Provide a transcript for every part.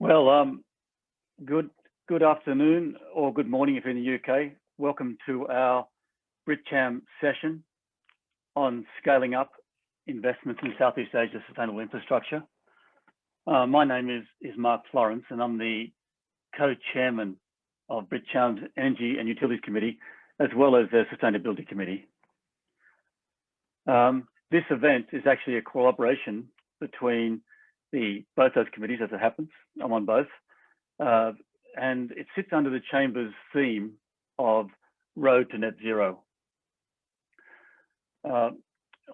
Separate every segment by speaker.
Speaker 1: Well, good afternoon or good morning if you're in the UK. Welcome to our BritCham session on scaling up investments in Southeast Asia sustainable infrastructure. My name is Mark Florence, and I'm the co-chairman of BritCham's Energy and Utilities Committee, as well as the Sustainability Committee. This event is actually a collaboration between both those committees, as it happens. I'm on both. And it sits under the Chamber's theme of Road to Net Zero. I'll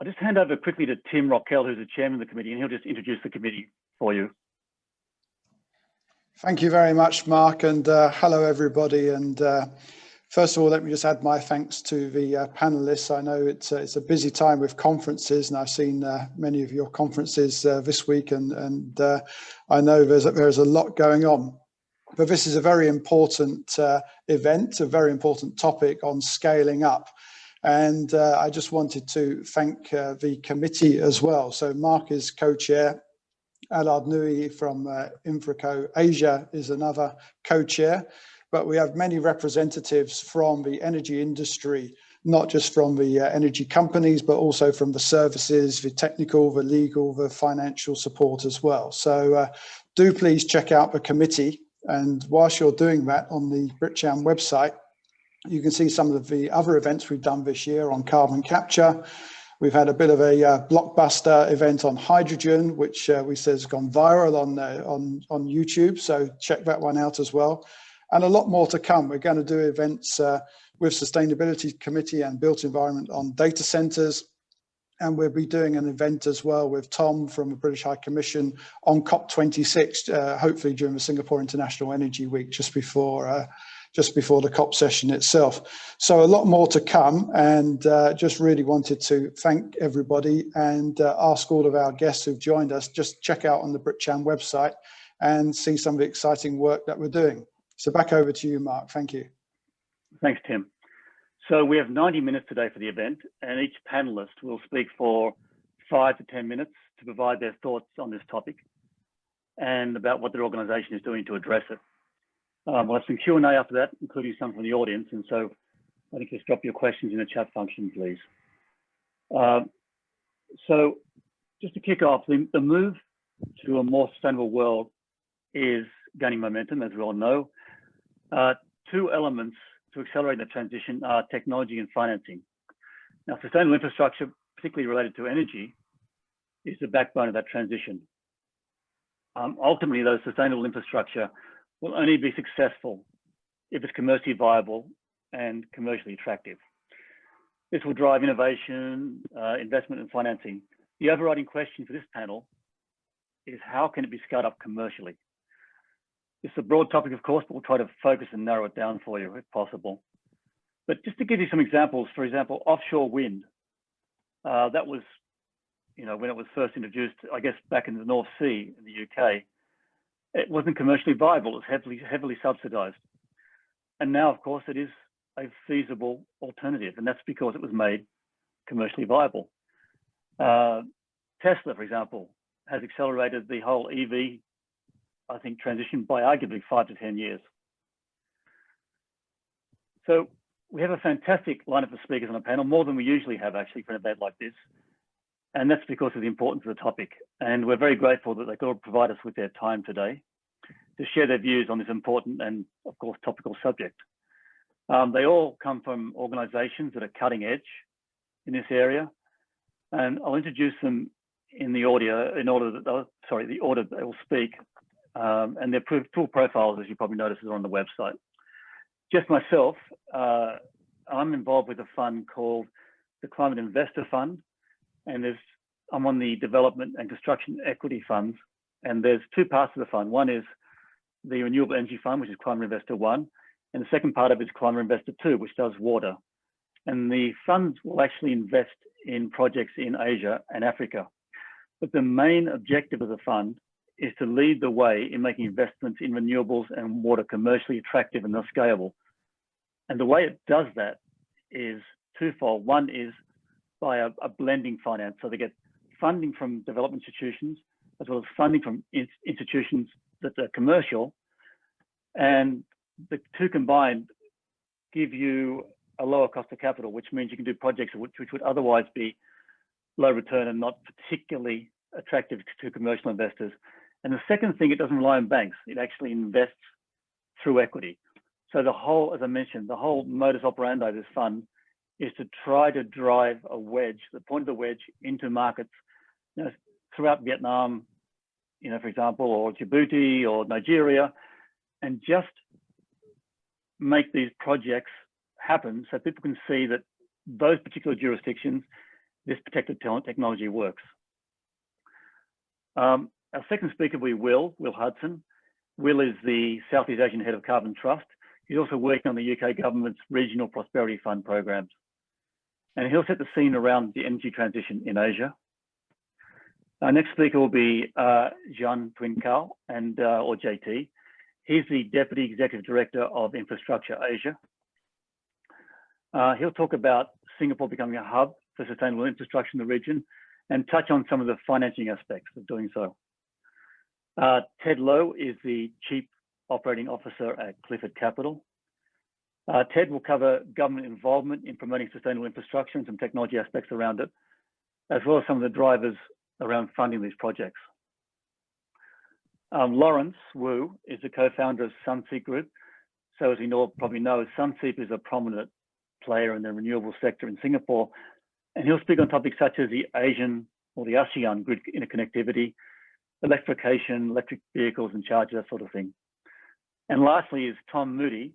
Speaker 1: just hand over quickly to Tim Rockel, who's the chairman of the committee, and he'll just introduce the committee for you.
Speaker 2: Thank you very much, Mark, and hello everybody. And first of all, let me just add my thanks to the panelists. I know it's a busy time with conferences, and I've seen many of your conferences this week, and I know there's a lot going on. But this is a very important event, a very important topic on scaling up. And I just wanted to thank the committee as well. So Mark is co-chair. Alard Nui from Infraco Asia is another co-chair. But we have many representatives from the energy industry, not just from the energy companies, but also from the services, the technical, the legal, the financial support as well. So do please check out the committee. And whilst you're doing that, on the BritCham website, you can see some of the other events we've done this year on carbon capture. We've had a bit of a blockbuster event on hydrogen, which we say has gone viral on YouTube. So check that one out as well. And a lot more to come. We're going to do events with Sustainability Committee and Built Environment on data centres. And we'll be doing an event as well with Tom from the British High Commission on COP26, hopefully during the Singapore International Energy Week, just before the COP session itself. So a lot more to come, and just really wanted to thank everybody and ask all of our guests who've joined us, just check out on the BritCham website and see some of the exciting work that we're doing. So back over to you, Mark. Thank you.
Speaker 1: Thanks, Tim. So we have 90 minutes today for the event, and each panelist will speak for 5 to 10 minutes to provide their thoughts on this topic and about what their organisation is doing to address it. We'll have some Q&A after that, including some from the audience, and so I think just drop your questions in the chat function, please. So just to kick off, the move to a more sustainable world is gaining momentum, as we all know. Two elements to accelerate the transition are technology and financing. Now, sustainable infrastructure, particularly related to energy, is the backbone of that transition. Ultimately, though, sustainable infrastructure will only be successful if it's commercially viable and commercially attractive. This will drive innovation, investment and financing. The overriding question for this panel is how can it be scaled up commercially? It's a broad topic, of course, but we'll try to focus and narrow it down for you if possible. But just to give you some examples, for example, offshore wind. That was, when it was first introduced, I guess back in the North Sea in the UK, it wasn't commercially viable. It was heavily subsidized. And now, of course, it is a feasible alternative, and that's because it was made commercially viable. Tesla, for example, has accelerated the whole EV, I think, transition by arguably 5 to 10 years. So we have a fantastic lineup of speakers on the panel, more than we usually have actually for an event like this. And that's because of the importance of the topic. And we're very grateful that they could provide us with their time today to share their views on this important and, of course, topical subject. They all come from organizations that are cutting edge in this area. And I'll introduce them in the order the order they will speak. And their full profiles, as you probably noticed, are on the website. Just myself, I'm involved with a fund called the Climate Investor Fund. And I'm on the Development and Construction Equity Funds. And there's two parts of the fund. One is the Renewable Energy Fund, which is Climate Investor 1. And the second part of it is Climate Investor 2, which does water. And the funds will actually invest in projects in Asia and Africa. But the main objective of the fund is to lead the way in making investments in renewables and water commercially attractive and thus scalable. And the way it does that is twofold. One is by a blending finance. So they get funding from development institutions, as well as funding from institutions that are commercial, and the two combined give you a lower cost of capital, which means you can do projects which would otherwise be low return and not particularly attractive to commercial investors. And the second thing, it doesn't rely on banks. It actually invests through equity. So the whole, as I mentioned, the whole modus operandi of this fund is to try to drive a wedge, the point of the wedge, into markets, you know, throughout Vietnam, you know, for example, or Djibouti or Nigeria, and just make these projects happen so people can see that those particular jurisdictions, this protected technology works. Our second speaker will be Will Hudson. Will is the Southeast Asian head of Carbon Trust. He's also working on the UK government's Regional Prosperity Fund programs. And he'll set the scene around the energy transition in Asia. Our next speaker will be Jean Thuy Cao, or JT. He's the Deputy Executive Director of Infrastructure Asia. He'll talk about Singapore becoming a hub for sustainable infrastructure in the region and touch on some of the financing aspects of doing so. Ted Lowe is the Chief Operating Officer at Clifford Capital. Ted will cover government involvement in promoting sustainable infrastructure and some technology aspects around it, as well as some of the drivers around funding these projects. Lawrence Wu is the co-founder of Sunseap Group. So as you probably know, Sunseap is a prominent player in the renewable sector in Singapore, and he'll speak on topics such as the Asian or the ASEAN grid interconnectivity, electrification, electric vehicles and chargers, that sort of thing. And lastly is Tom Moody.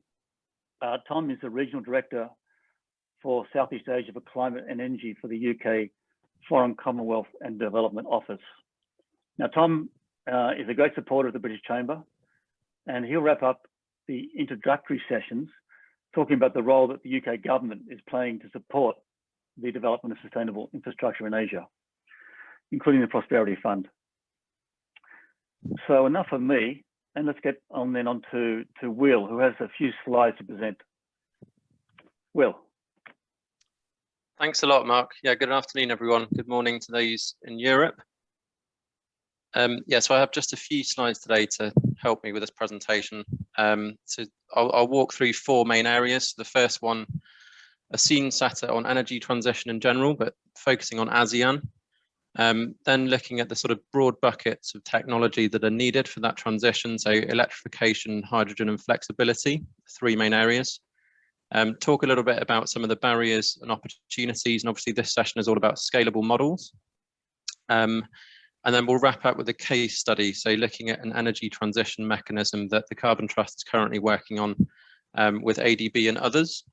Speaker 1: Tom is the Regional Director for Southeast Asia for Climate and Energy for the UK Foreign Commonwealth and Development Office. Now, Tom is a great supporter of the British Chamber, and he'll wrap up the introductory sessions talking about the role that the UK government is playing to support the development of sustainable infrastructure in Asia, including the Prosperity Fund. So enough of me, and let's get on then on to Will, who has a few slides to present. Will.
Speaker 3: Thanks a lot, Mark. Yeah, good afternoon, everyone. Good morning to those in Europe. So I have just a few slides today to help me with this presentation. So I'll walk through four main areas. The first one, a scene setter on energy transition in general, but focusing on ASEAN. Then looking at the sort of broad buckets of technology that are needed for that transition. So electrification, hydrogen and flexibility, three main areas. Talk a little bit about some of the barriers and opportunities. And obviously this session is all about scalable models. And then we'll wrap up with a case study. So looking at an energy transition mechanism that the Carbon Trust is currently working on with ADB and others.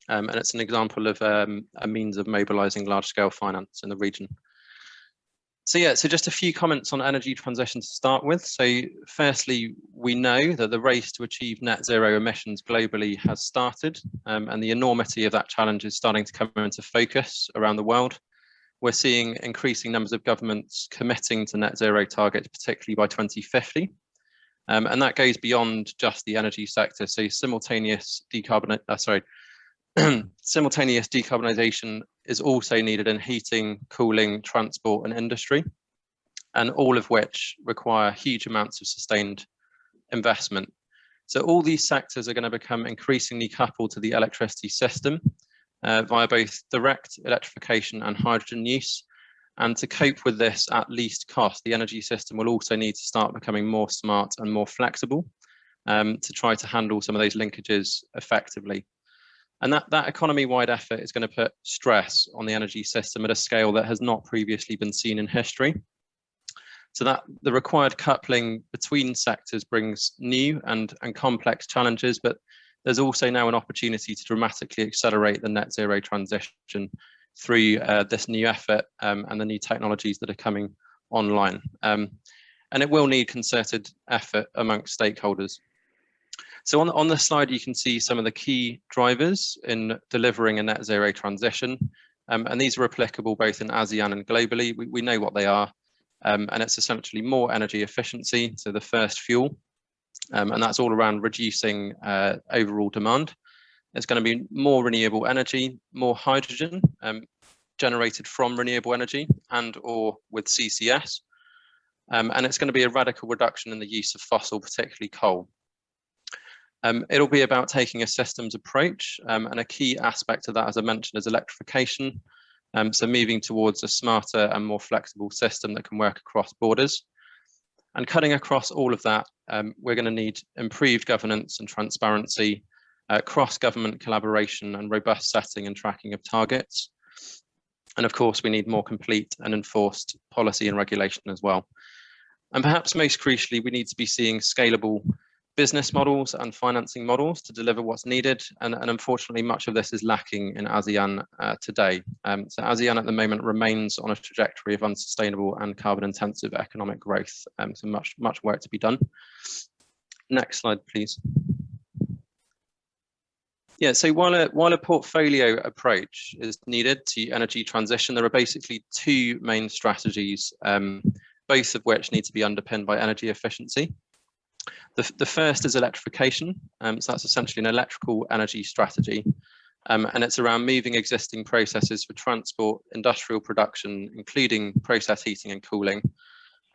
Speaker 3: And it's an example of a means of mobilizing large scale finance in the region. So just a few comments on energy transition to start with. So firstly, we know that the race to achieve net zero emissions globally has started, and the enormity of that challenge is starting to come into focus around the world. We're seeing increasing numbers of governments committing to net zero targets, particularly by 2050. And that goes beyond just the energy sector. So simultaneous decarbonisation is also needed in heating, cooling, transport and industry, and all of which require huge amounts of sustained investment. So all these sectors are going to become increasingly coupled to the electricity system via both direct electrification and hydrogen use. And to cope with this at least cost, the energy system will also need to start becoming more smart and more flexible to try to handle some of those linkages effectively. And that economy-wide effort is going to put stress on the energy system at a scale that has not previously been seen in history. So that the required coupling between sectors brings new and complex challenges, but there's also now an opportunity to dramatically accelerate the net zero transition through this new effort and the new technologies that are coming online. And it will need concerted effort amongst stakeholders. So on the slide, you can see some of the key drivers in delivering a net zero transition. And these are applicable both in ASEAN and globally. We know what they are. And it's essentially more energy efficiency, so the first fuel. And that's all around reducing overall demand. There's going to be more renewable energy, more hydrogen generated from renewable energy and or with CCS. and it's going to be a radical reduction in the use of fossil, particularly coal. It'll be about taking a systems approach, and a key aspect of that, as I mentioned, is electrification. So moving towards a smarter and more flexible system that can work across borders. And cutting across all of that, we're going to need improved governance and transparency, cross-government collaboration and robust setting and tracking of targets. And of course, we need more complete and enforced policy and regulation as well. And perhaps most crucially, we need to be seeing scalable business models and financing models to deliver what's needed. And unfortunately, much of this is lacking in ASEAN today. So ASEAN at the moment remains on a trajectory of unsustainable and carbon intensive economic growth. So much work to be done. Next slide, please. Yeah, so while a portfolio approach is needed to energy transition, there are basically two main strategies, both of which need to be underpinned by energy efficiency. The first is electrification, so that's essentially an electrical energy strategy, and it's around moving existing processes for transport, industrial production, including process heating and cooling,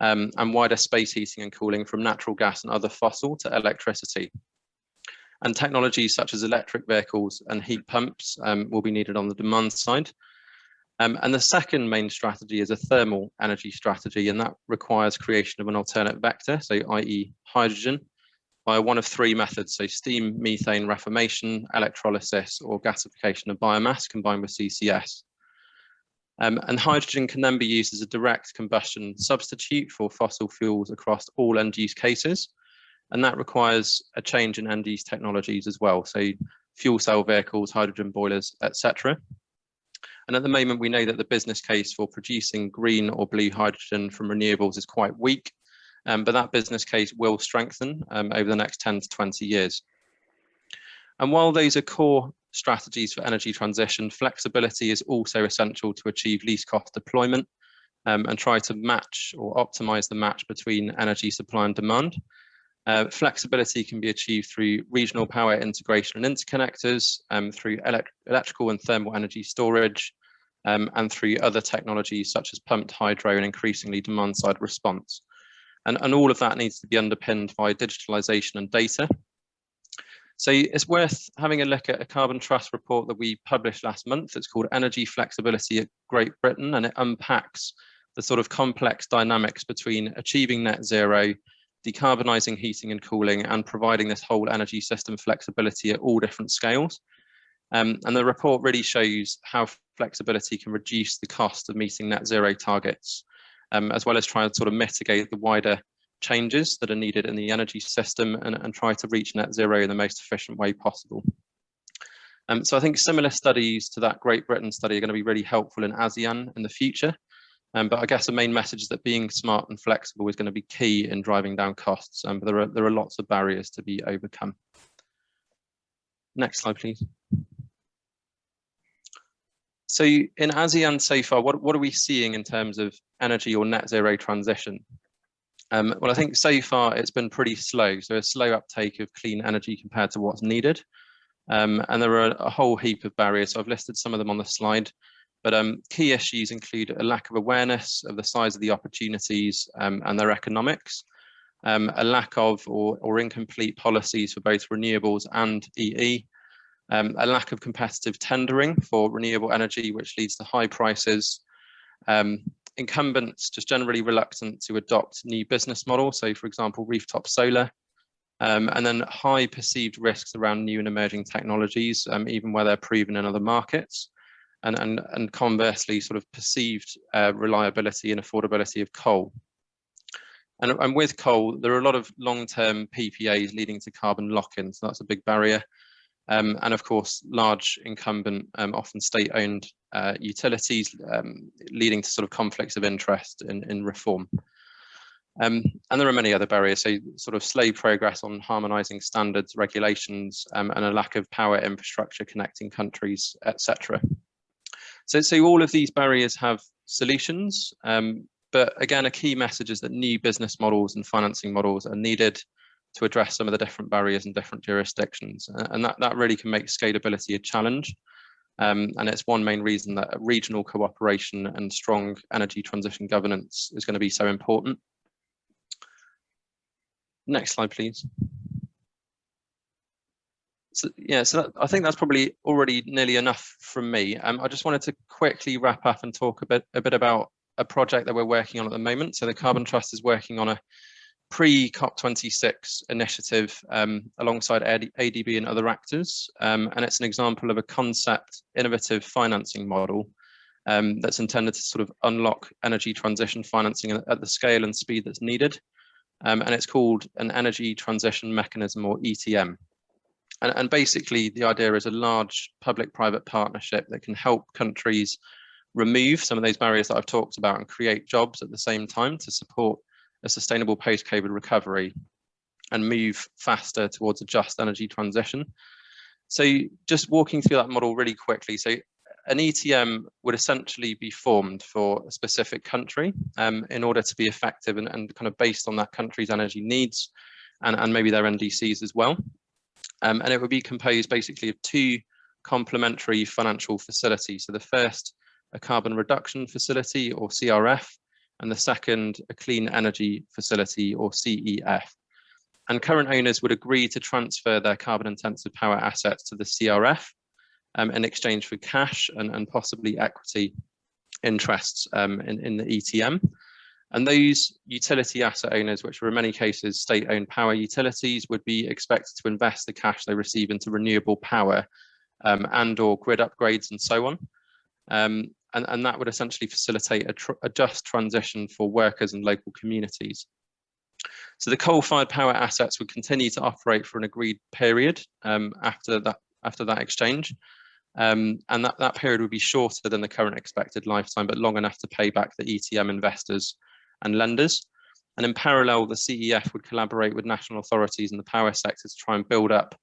Speaker 3: and wider space heating and cooling from natural gas and other fossil to electricity. And technologies such as electric vehicles and heat pumps will be needed on the demand side. And the second main strategy is a thermal energy strategy, and that requires creation of an alternate vector, so i.e. hydrogen, by one of three methods, so steam, methane reformation, electrolysis, or gasification of biomass combined with CCS. And hydrogen can then be used as a direct combustion substitute for fossil fuels across all end-use cases, and that requires a change in end-use technologies as well, so fuel cell vehicles, hydrogen boilers, etc. And at the moment, we know that the business case for producing green or blue hydrogen from renewables is quite weak, but that business case will strengthen over the next 10 to 20 years. And while those are core strategies for energy transition, flexibility is also essential to achieve least cost deployment and try to match or optimize the match between energy supply and demand. Flexibility can be achieved through regional power integration and interconnectors, through electrical and thermal energy storage, and through other technologies such as pumped hydro and increasingly demand-side response. And all of that needs to be underpinned by digitalization and data. So it's worth having a look at a Carbon Trust report that we published last month. It's called Energy Flexibility at Great Britain, and it unpacks the sort of complex dynamics between achieving net zero, decarbonising heating and cooling, and providing this whole energy system flexibility at all different scales. And the report really shows how flexibility can reduce the cost of meeting net zero targets, as well as try and sort of mitigate the wider changes that are needed in the energy system and try to reach net zero in the most efficient way possible. So I think similar studies to that Great Britain study are going to be really helpful in ASEAN in the future. But I guess the main message is that being smart and flexible is going to be key in driving down costs, but there are lots of barriers to be overcome. Next slide, please. So in ASEAN so far, what are we seeing in terms of energy or net zero transition? Well, I think so far it's been pretty slow. So a slow uptake of clean energy compared to what's needed. And there are a whole heap of barriers. So I've listed some of them on the slide. But key issues include a lack of awareness of the size of the opportunities and their economics, a lack of or incomplete policies for both renewables and EE, a lack of competitive tendering for renewable energy, which leads to high prices, incumbents just generally reluctant to adopt new business models, so for example, rooftop solar, and then high perceived risks around new and emerging technologies, even where they're proven in other markets. And conversely, sort of perceived reliability and affordability of coal. And with coal, there are a lot of long-term PPAs leading to carbon lock-in, so that's a big barrier. And of course, large incumbent, often state-owned utilities, leading to sort of conflicts of interest in reform. And there are many other barriers, so sort of slow progress on harmonising standards, regulations, and a lack of power infrastructure connecting countries, etc. So all of these barriers have solutions, but again, a key message is that new business models and financing models are needed to address some of the different barriers in different jurisdictions. And that really can make scalability a challenge. And it's one main reason that regional cooperation and strong energy transition governance is going to be so important. Next slide, please. So, yeah, I think that's probably already nearly enough from me. I just wanted to quickly wrap up and talk a bit about a project that we're working on at the moment. So the Carbon Trust is working on a pre-COP26 initiative alongside ADB and other actors. And it's an example of a concept innovative financing model that's intended to sort of unlock energy transition financing at the scale and speed that's needed. And it's called an Energy Transition Mechanism, or ETM. And basically the idea is a large public-private partnership that can help countries remove some of those barriers that I've talked about and create jobs at the same time to support a sustainable post-COVID recovery and move faster towards a just energy transition. So just walking through that model really quickly. So an ETM would essentially be formed for a specific country in order to be effective and kind of based on that country's energy needs and maybe their NDCs as well. And it would be composed basically of two complementary financial facilities. So the first, a carbon reduction facility, or CRF, and the second, a clean energy facility, or CEF. And current owners would agree to transfer their carbon intensive power assets to the CRF in exchange for cash and possibly equity interests in the ETM. And those utility asset owners, which are in many cases state-owned power utilities, would be expected to invest the cash they receive into renewable power and or grid upgrades and so on. And that would essentially facilitate a just transition for workers and local communities. So the coal-fired power assets would continue to operate for an agreed period after that exchange. And that period would be shorter than the current expected lifetime, but long enough to pay back the ETM investors and lenders. And in parallel, the CEF would collaborate with national authorities in the power sector to try and build up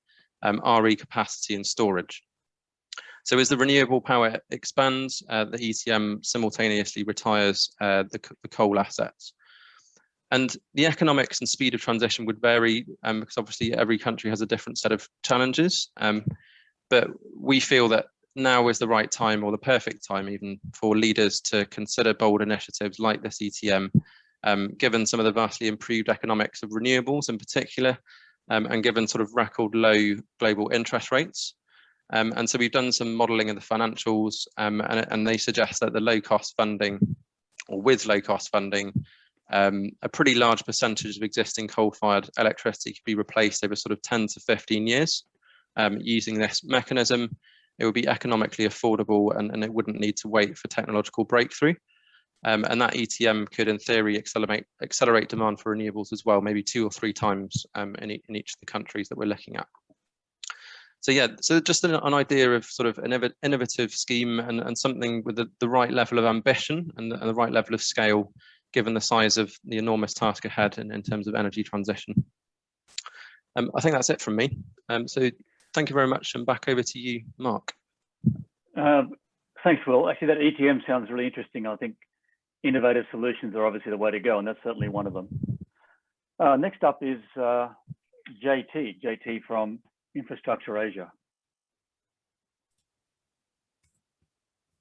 Speaker 3: RE capacity and storage. So as the renewable power expands, the ETM simultaneously retires the coal assets. And the economics and speed of transition would vary because obviously every country has a different set of challenges. But we feel that now is the right time, or the perfect time even, for leaders to consider bold initiatives like this ETM, given some of the vastly improved economics of renewables in particular, and given sort of record low global interest rates. And so we've done some modelling of the financials, and they suggest that the low-cost funding, or with low-cost funding, a pretty large percentage of existing coal-fired electricity could be replaced over sort of 10 to 15 years using this mechanism. It would be economically affordable, and it wouldn't need to wait for technological breakthrough. And that ETM could, in theory, accelerate demand for renewables as well, maybe 2 or 3 times in each of the countries that we're looking at. So yeah, so just an idea of sort of an innovative scheme and something with the right level of ambition and the right level of scale, given the size of the enormous task ahead in terms of energy transition. I think that's it from me. So thank you very much, and back over to you, Mark.
Speaker 1: Thanks, Will. Actually, that ETM sounds really interesting. I think innovative solutions are obviously the way to go, and that's certainly one of them. Next up is JT from Infrastructure Asia.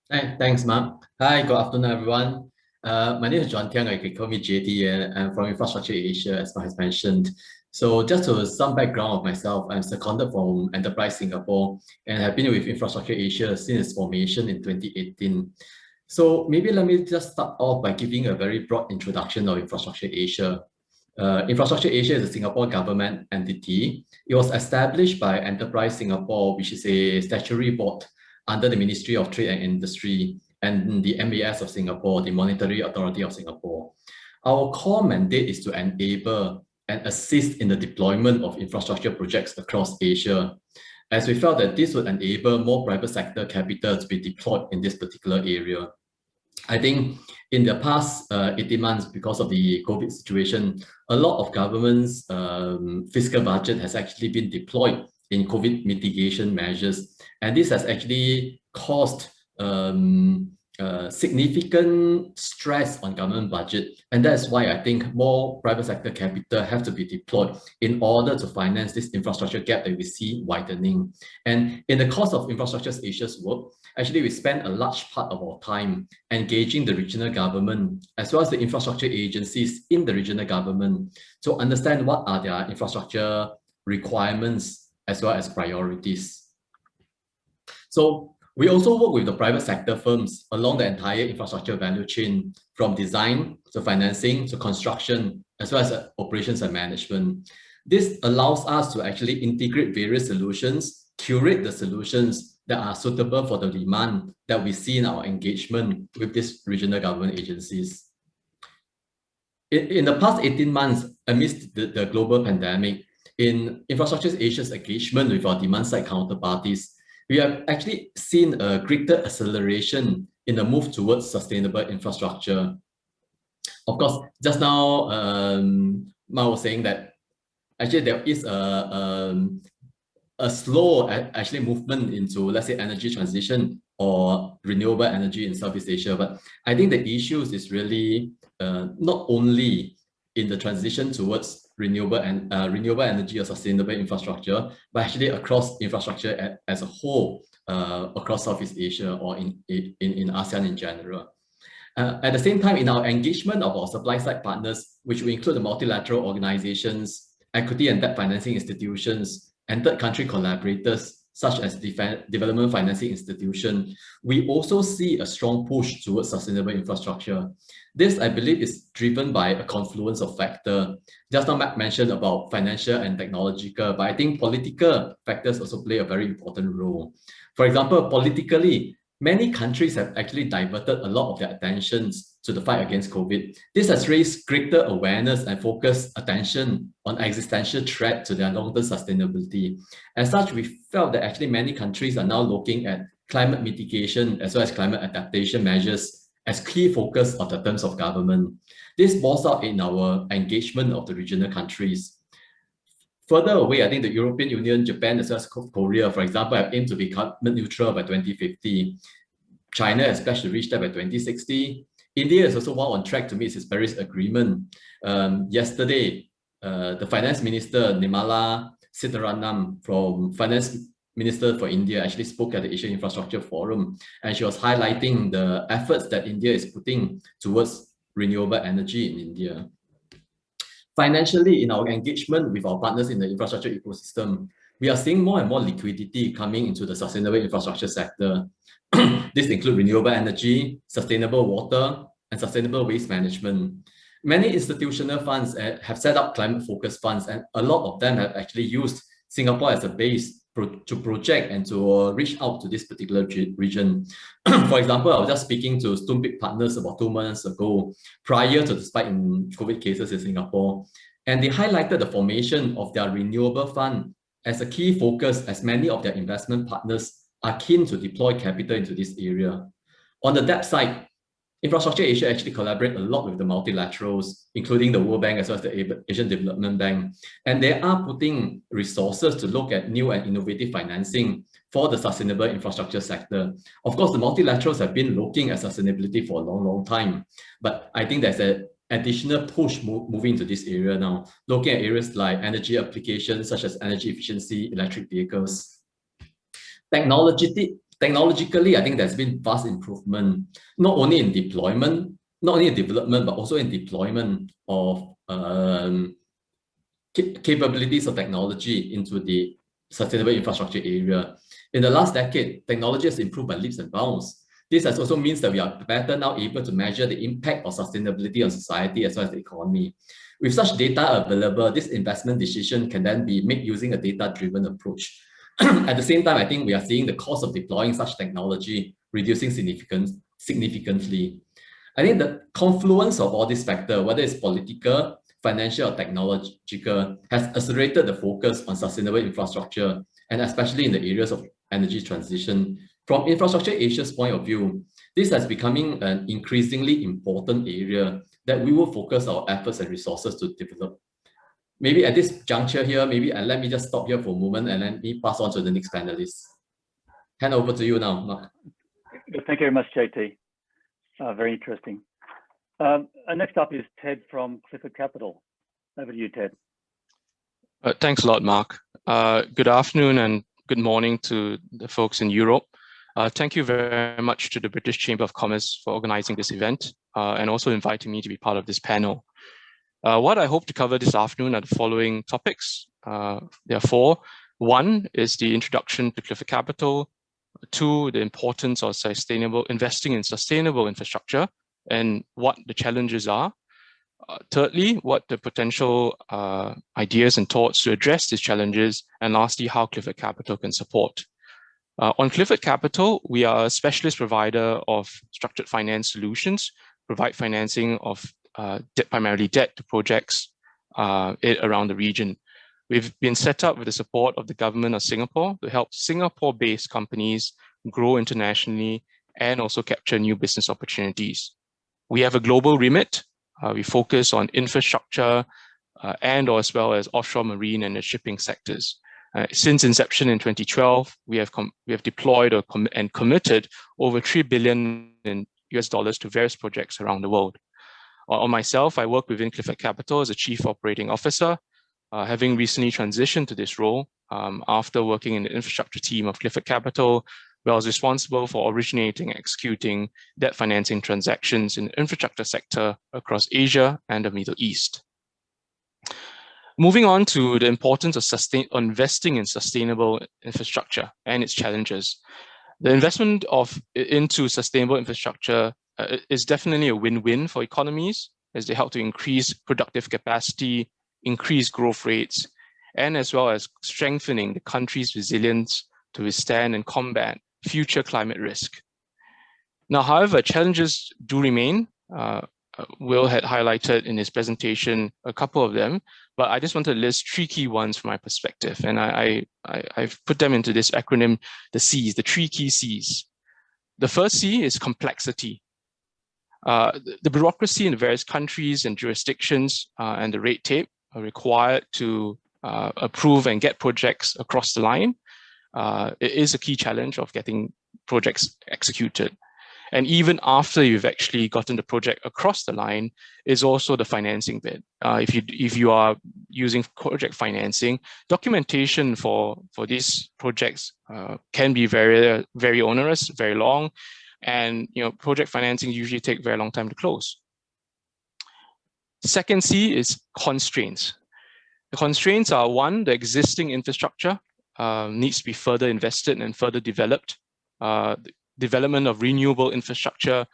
Speaker 4: Hi, thanks, Mark. Hi, good afternoon, everyone. My name is John Tiang. You can call me JT, and I'm from Infrastructure Asia, as Mark has mentioned. So just to some background of myself, I'm seconded from Enterprise Singapore and have been with Infrastructure Asia since its formation in 2018. So maybe let me just start off by giving a very broad introduction of Infrastructure Asia. Infrastructure Asia is a Singapore government entity. It was established by Enterprise Singapore, which is a statutory board under the Ministry of Trade and Industry and the MAS of Singapore, the Monetary Authority of Singapore. Our core mandate is to enable and assist in the deployment of infrastructure projects across Asia, as we felt that this would enable more private sector capital to be deployed in this particular area. I think in the past 18 months, because of the COVID situation, a lot of government's fiscal budget has actually been deployed in COVID mitigation measures. And this has actually caused significant stress on government budget, and that's why I think more private sector capital have to be deployed in order to finance this infrastructure gap that we see widening. And in the course of Infrastructure Asia's work, actually we spend a large part of our time engaging the regional government as well as the infrastructure agencies in the regional government to understand what are their infrastructure requirements as well as priorities. So we also work with the private sector firms along the entire infrastructure value chain, from design to financing to construction, as well as operations and management. This allows us to actually integrate various solutions, curate the solutions that are suitable for the demand that we see in our engagement with these regional government agencies. In the past 18 months, amidst the global pandemic, in Infrastructure Asia's engagement with our demand-side counterparties, we have actually seen a greater acceleration in the move towards sustainable infrastructure. Of course, just now, Ma was saying that actually there is a slow actually movement into, let's say, energy transition or renewable energy in Southeast Asia. But I think the issues is really not only in the transition towards renewable energy or sustainable infrastructure, but actually across infrastructure as a whole, across Southeast Asia or in ASEAN in general. At the same time, in our engagement of our supply side partners, which we include the multilateral organizations, equity and debt financing institutions, and third country collaborators, such as development financing institution, we also see a strong push towards sustainable infrastructure. This, I believe, is driven by a confluence of factors. Just now Matt mentioned about financial and technological, but I think political factors also play a very important role. For example, politically, many countries have actually diverted a lot of their attentions to the fight against COVID. This has raised greater awareness and focused attention on existential threat to their long-term sustainability. As such, we felt that actually many countries are now looking at climate mitigation as well as climate adaptation measures as key focus of the terms of government. This bores out in our engagement of the regional countries. Further away, I think the European Union, Japan, as well as Korea, for example, have aimed to be carbon neutral by 2050. China has pledged to reach that by 2060. India is also well on track to meet its Paris Agreement. Yesterday, the Finance Minister, Nirmala Sitharaman, from Finance Minister for India, actually spoke at the Asian Infrastructure Forum, and she was highlighting the efforts that India is putting towards renewable energy in India. Financially, in our engagement with our partners in the infrastructure ecosystem, we are seeing more and more liquidity coming into the sustainable infrastructure sector. This includes renewable energy, sustainable water, and sustainable waste management. Many institutional funds have set up climate-focused funds, and a lot of them have actually used Singapore as a base to project and to reach out to this particular region. For example, I was just speaking to Stonepeak Partners about 2 months ago, prior to the spike in COVID cases in Singapore, and they highlighted the formation of their renewable fund as a key focus, as many of their investment partners are keen to deploy capital into this area. On the debt side, Infrastructure Asia actually collaborate a lot with the multilaterals, including the World Bank as well as the Asian Development Bank. And they are putting resources to look at new and innovative financing for the sustainable infrastructure sector. Of course, the multilaterals have been looking at sustainability for a long, long time. But I think there's an additional push moving into this area now, looking at areas like energy applications, such as energy efficiency, electric vehicles. Technologically, I think there's been vast improvement, not only in deployment, not only in development, but also in deployment of capabilities of technology into the sustainable infrastructure area. In the last decade, technology has improved by leaps and bounds. This has also means that we are better now able to measure the impact of sustainability on society as well as the economy. With such data available, this investment decision can then be made using a data-driven approach. At the same time, I think we are seeing the cost of deploying such technology reducing significantly. I think the confluence of all these factors, whether it's political, financial, or technological, has accelerated the focus on sustainable infrastructure, and especially in the areas of energy transition. From Infrastructure Asia's point of view, this has becoming an increasingly important area that we will focus our efforts and resources to develop. Maybe at this juncture here, let me just stop here for a moment and let me pass on to the next panelist. Hand over to you now, Mark.
Speaker 1: Thank you very much, JT. Very interesting. Next up is Ted from Clifford Capital. Over to you, Ted.
Speaker 3: Thanks a lot, Mark. Good afternoon and good morning to the folks in Europe. Thank you very much to the British Chamber of Commerce for organizing this event and also inviting me to be part of this panel. What I hope to cover this afternoon are the following topics. There are four. One is the introduction to Clifford Capital. Two, the importance of investing in sustainable infrastructure and what the challenges are. Thirdly, what the potential ideas and thoughts to address these challenges. And lastly, how Clifford Capital can support. On Clifford Capital, we are a specialist provider of structured finance solutions, provide financing of primarily debt to projects around the region. We've been set up with the support of the government of Singapore to help Singapore-based companies grow internationally and also capture new business opportunities. We have a global remit. We focus on infrastructure and as well as offshore marine and the shipping sectors. Since inception in 2012, we have deployed and committed over $3 billion in US dollars to various projects around the world. On myself, I work within Clifford Capital as a Chief Operating Officer, having recently transitioned to this role after working in the infrastructure team of Clifford Capital, where I was responsible for originating and executing debt financing transactions in the infrastructure sector across Asia and the Middle East. Moving on to the importance of investing in sustainable infrastructure and its challenges. The investment into sustainable infrastructure is definitely a win-win for economies as they help to increase productive capacity, increase growth rates, and as well as strengthening the country's resilience to withstand and combat future climate risk. Now, however, challenges do remain. Will had highlighted in his presentation a couple of them, but I just want to list three key ones from my perspective. And I've put them into this acronym, the C's, the three key C's. The first C is complexity. The bureaucracy in the various countries and jurisdictions and the red tape are required to approve and get projects across the line. It is a key challenge of getting projects executed. And even after you've actually gotten the project across the line is also the financing bit. If you are using project financing, documentation for these projects can be very, very onerous, very long. And project financing usually take a very long time to close. Second C is constraints. The constraints are one, the existing infrastructure needs to be further invested and further developed. Development of renewable infrastructure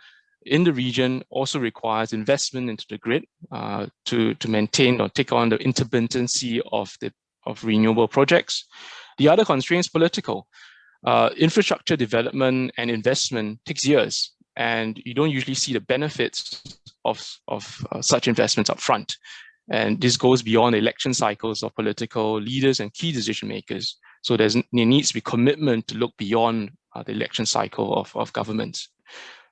Speaker 3: in the region also requires investment into the grid to maintain or take on the intermittency of renewable projects. The other constraint is political. Infrastructure development and investment takes years, and you don't usually see the benefits of such investments up front. And this goes beyond election cycles of political leaders and key decision makers. So there needs to be commitment to look beyond the election cycle of governments.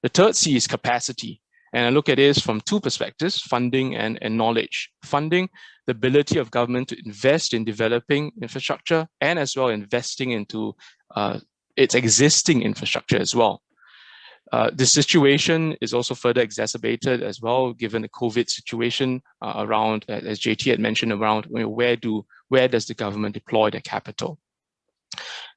Speaker 3: The third C is capacity. And I look at this from two perspectives, funding and knowledge. Funding, the ability of government to invest in developing infrastructure and as well investing into its existing infrastructure as well. This situation is also further exacerbated as well, given the COVID situation around, as JT had mentioned, around where does the government deploy their capital.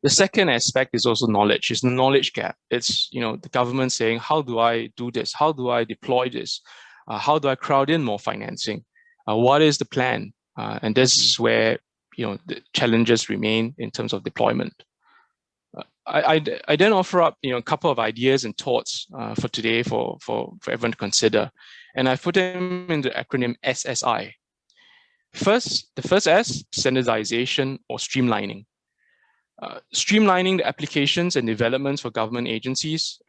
Speaker 3: The second aspect is also knowledge. It's the knowledge gap. It's the government saying, how do I do this? How do I deploy this? How do I crowd in more financing? What is the plan? And this is where the challenges remain in terms of deployment. I then offer up a couple of ideas and thoughts for today for everyone to consider, and I put them in the acronym SSI. The first S, standardization or streamlining. Streamlining the applications and developments for government agencies,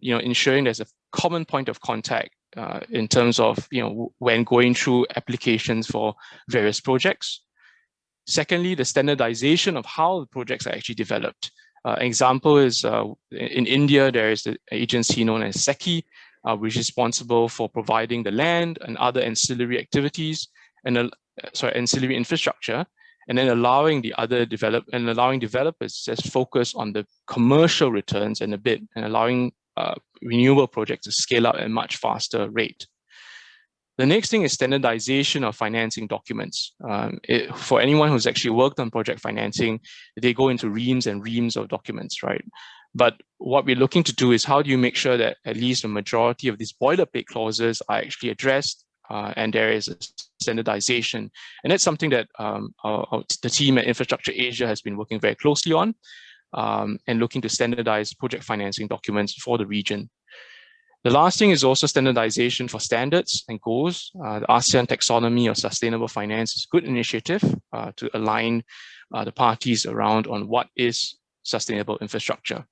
Speaker 3: ensuring there's a common point of contact in terms of when going through applications for various projects. Secondly, the standardization of how the projects are actually developed. Example is in India, there is the agency known as SECI, which is responsible for providing the land and other ancillary activities and ancillary infrastructure, and then allowing developers to just focus on the commercial returns and the bid, and allowing
Speaker 5: renewable projects to scale up at a much faster rate. The next thing is standardization of financing documents. For anyone who's actually worked on project financing, they go into reams and reams of documents, right? But what we're looking to do is how do you make sure that at least a majority of these boilerplate clauses are actually addressed and there is a standardization. And that's something that the team at Infrastructure Asia has been working very closely on and looking to standardize project financing documents for the region. The last thing is also standardization for standards and goals. The ASEAN taxonomy of sustainable finance is a good initiative to align the parties around on what is sustainable infrastructure.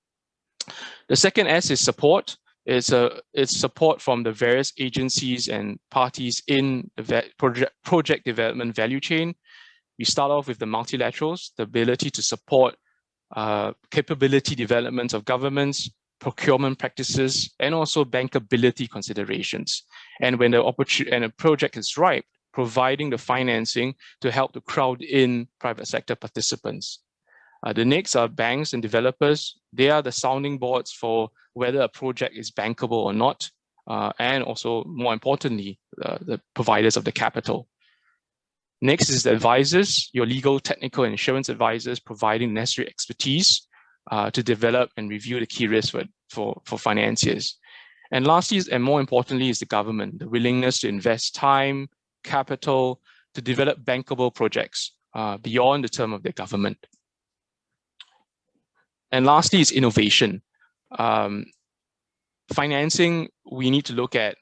Speaker 5: The second S is support. It's support from the various agencies and parties in the project development value chain. We start off with the multilaterals, the ability to support capability development of governments, procurement practices, and also bankability considerations. And when a project is ripe, providing the financing to help to crowd in private sector participants. The next are banks and developers. They are the sounding boards for whether a project is bankable or not, and also more importantly, the providers of the capital. Next is the advisors, your legal, technical, and insurance advisors providing necessary expertise to develop and review the key risks for financiers. And lastly, and more importantly, is the government, the willingness to invest time, capital to develop bankable projects beyond the term of their government. And lastly is innovation. Financing, we need to look at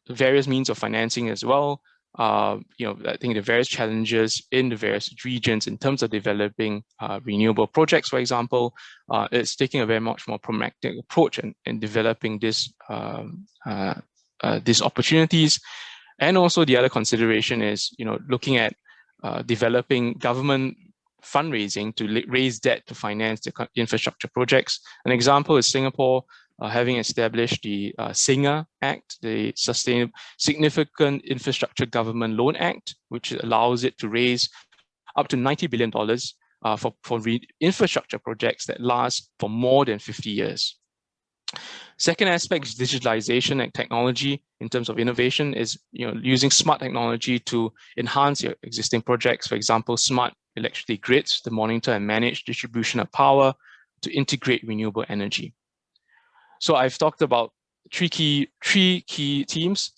Speaker 5: various means of financing as well. I think the various challenges in the various regions in terms of developing renewable projects, for example, it's taking a very much more pragmatic approach in developing these opportunities. And also the other consideration is, looking at developing government fundraising to raise debt to finance the infrastructure projects. An example is Singapore having established the SINGA Act, the Significant Infrastructure Government Loan Act, which allows it to raise up to $90 billion for infrastructure projects that last for more than 50 years. Second aspect is digitalization and technology in terms of innovation is using smart technology to enhance your existing projects. For example, smart electricity grids to monitor and manage distribution of power to integrate renewable energy. So I've talked about three key themes.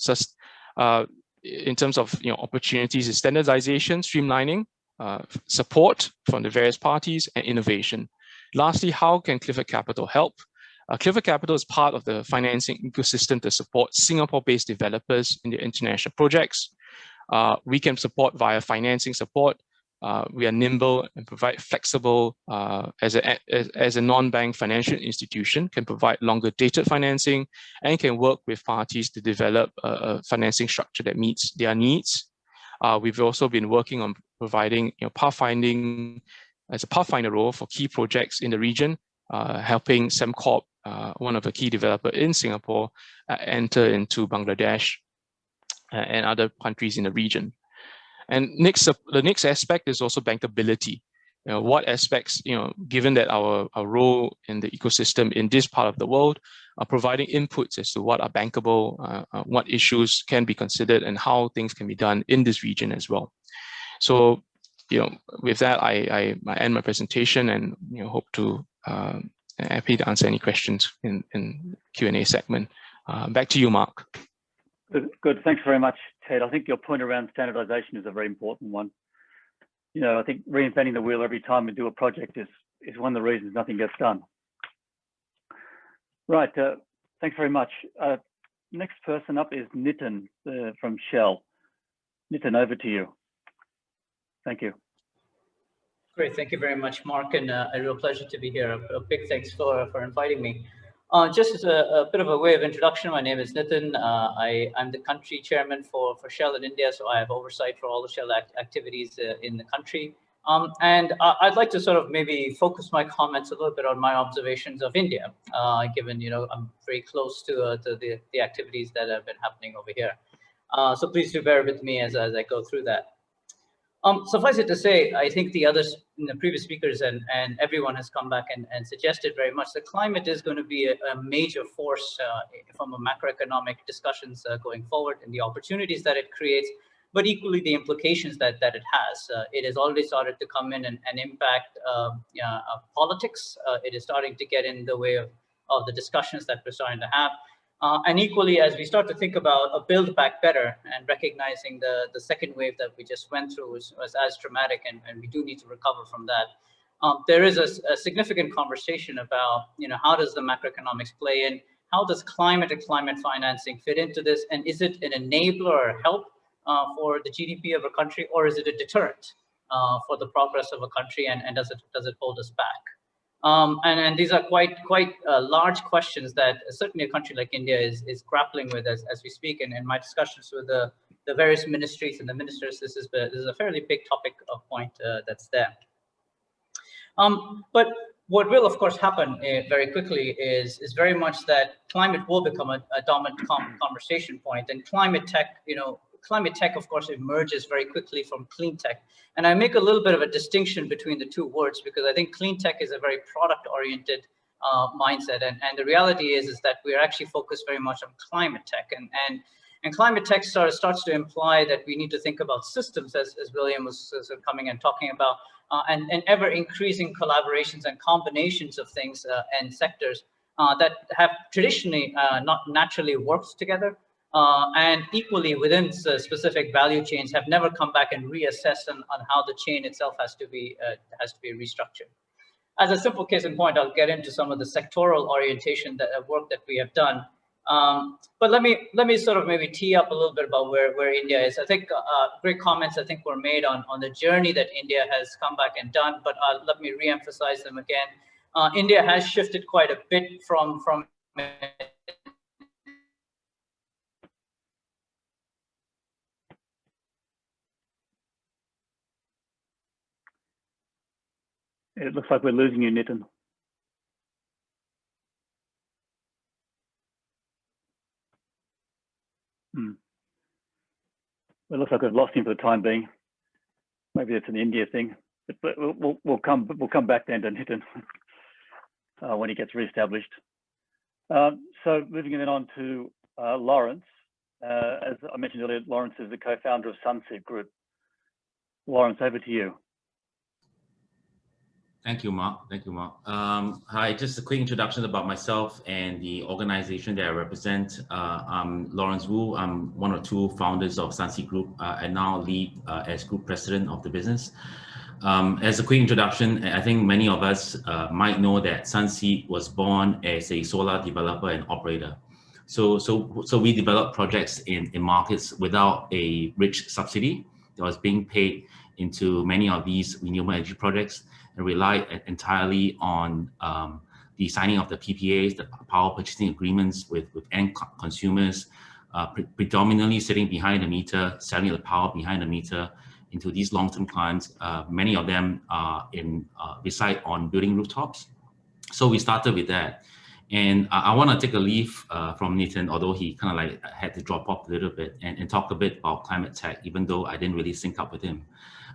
Speaker 5: In terms of opportunities is standardization, streamlining, support from the various parties, and innovation. Lastly, how can Clifford Capital help? Clifford Capital is part of the financing ecosystem to support Singapore-based developers in their international projects. We can support via financing support. We are nimble and provide flexible as a non-bank financial institution, can provide longer dated financing and can work with parties to develop a financing structure that meets their needs. We've also been working on providing pathfinding as a pathfinder role for key projects in the region, helping Sembcorp, one of the key developers in Singapore, enter into Bangladesh and other countries in the region. And the next aspect is also bankability. What aspects, given that our role in the ecosystem in this part of the world are providing inputs as to what are bankable, what issues can be considered, and how things can be done in this region as well. So, with that, I end my presentation and hope to happy to answer any questions in Q&A segment. Back to you, Mark.
Speaker 1: Good. Thanks very much, Ted. I think your point around standardization is a very important one. I think reinventing the wheel every time we do a project is one of the reasons nothing gets done. Right. Thanks very much. Next person up is Nitin from Shell. Nitin, over to you. Thank you.
Speaker 6: Great. Thank you very much, Mark, and a real pleasure to be here. A big thanks for inviting me. Just as a bit of a way of introduction, my name is Nitin. I'm the country chairman for Shell in India, so I have oversight for all the Shell activities in the country. And I'd like to sort of maybe focus my comments a little bit on my observations of India, given I'm very close to the activities that have been happening over here. So please do bear with me as I go through that. Suffice it to say, I think the others, the previous speakers and everyone has come back and suggested very much that climate is going to be a major force from a macroeconomic discussions going forward, and the opportunities that it creates, but equally the implications that it has. It has already started to come in and impact politics. It is starting to get in the way of the discussions that we're starting to have. And equally, as we start to think about a build back better and recognizing the second wave that we just went through was as dramatic, and we do need to recover from that. There is a significant conversation about, how does the macroeconomics play in? How does climate and climate financing fit into this? And is it an enabler or help for the GDP of a country, or is it a deterrent for the progress of a country? And does it hold us back? And these are quite large questions that certainly a country like India is grappling with as we speak. And in my discussions with the various ministries and the ministers, this is a fairly big topic of point that's there. But what will, of course, happen very quickly is very much that climate will become a dominant conversation point, and climate tech, climate tech, of course, emerges very quickly from clean tech. And I make a little bit of a distinction between the two words, because I think clean tech is a very product-oriented mindset. And the reality is that we're actually focused very much on climate tech. And climate tech starts to imply that we need to think about systems, as William was coming and talking about, and ever increasing collaborations and combinations of things and sectors that have traditionally not naturally worked together. And equally within specific value chains have never come back and reassessed on how the chain itself has to be restructured. As a simple case in point, I'll get into some of the sectoral orientation work that we have done. But let me sort of maybe tee up a little bit about where India is. I think great comments I think were made on the journey that India has come back and done, but let me re-emphasize them again. India has shifted quite a bit from
Speaker 1: It looks like we're losing you, Nitin. It looks like we've lost him for the time being. Maybe it's an India thing, but we'll come back then to Nitin when he gets reestablished. So moving then on to Lawrence. As I mentioned earlier, Lawrence is the co-founder of Sunseed Group. Lawrence, over to you.
Speaker 7: Thank you, Mark. Hi, just a quick introduction about myself and the organization that I represent. I'm Lawrence Wu. I'm one of two founders of Sunseed Group. I now lead as group president of the business. As a quick introduction, I think many of us might know that Sunseed was born as a solar developer and operator. So we develop projects in markets without a rich subsidy that was being paid into many of these renewable energy projects, and rely entirely on the signing of the PPAs, the power purchasing agreements with end consumers, predominantly sitting behind the meter, selling the power behind the meter into these long-term clients. Many of them are reside on building rooftops. So we started with that. And I want to take a leaf from Nitin, although he kind of like had to drop off a little bit, and talk a bit about climate tech, even though I didn't really sync up with him.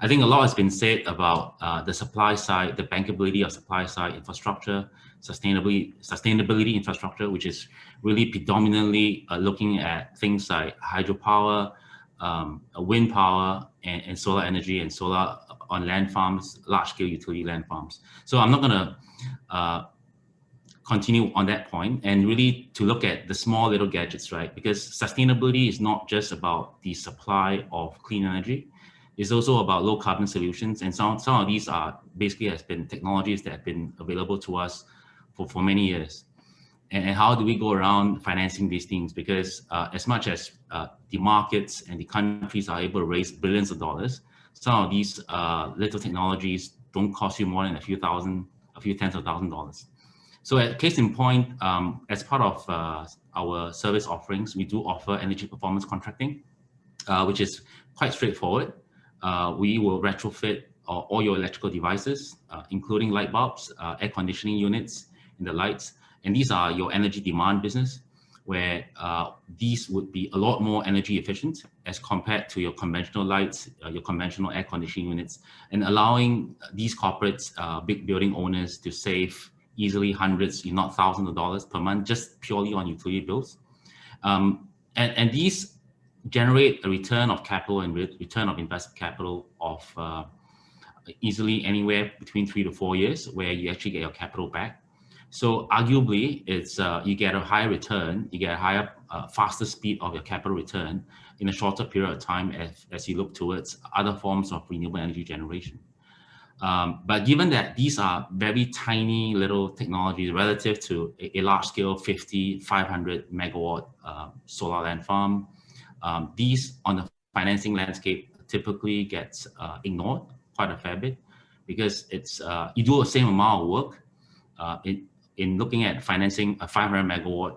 Speaker 7: I think a lot has been said about the supply side, the bankability of supply side infrastructure, sustainability infrastructure, which is really predominantly looking at things like hydropower, wind power, and solar energy, and solar on land farms, large-scale utility land farms. So I'm not going to continue on that point, and really to look at the small little gadgets, right? Because sustainability is not just about the supply of clean energy. It's also about low carbon solutions. And some of these are basically has been technologies that have been available to us for many years. And how do we go around financing these things? Because as much as the markets and the countries are able to raise billions of dollars, some of these little technologies don't cost you more than a few tens of $1,000s. So at case in point, as part of our service offerings, we do offer energy performance contracting, which is quite straightforward. We will retrofit all your electrical devices, including light bulbs, air conditioning units, and the lights. And these are your energy demand business. where these would be a lot more energy efficient as compared to your conventional lights, your conventional air conditioning units, and allowing these corporates, big building owners, to save easily hundreds, if not thousands of dollars per month, just purely on utility bills. And these generate a return of capital and return of invested capital of easily anywhere between 3 to 4 years, where you actually get your capital back. So arguably, it's you get a higher return, you get a higher, faster speed of your capital return in a shorter period of time as you look towards other forms of renewable energy generation. But given that these are very tiny little technologies relative to a large-scale 50, 500 megawatt solar land farm, these on the financing landscape typically gets ignored quite a fair bit, because it's you do the same amount of work in looking at financing a 500 megawatt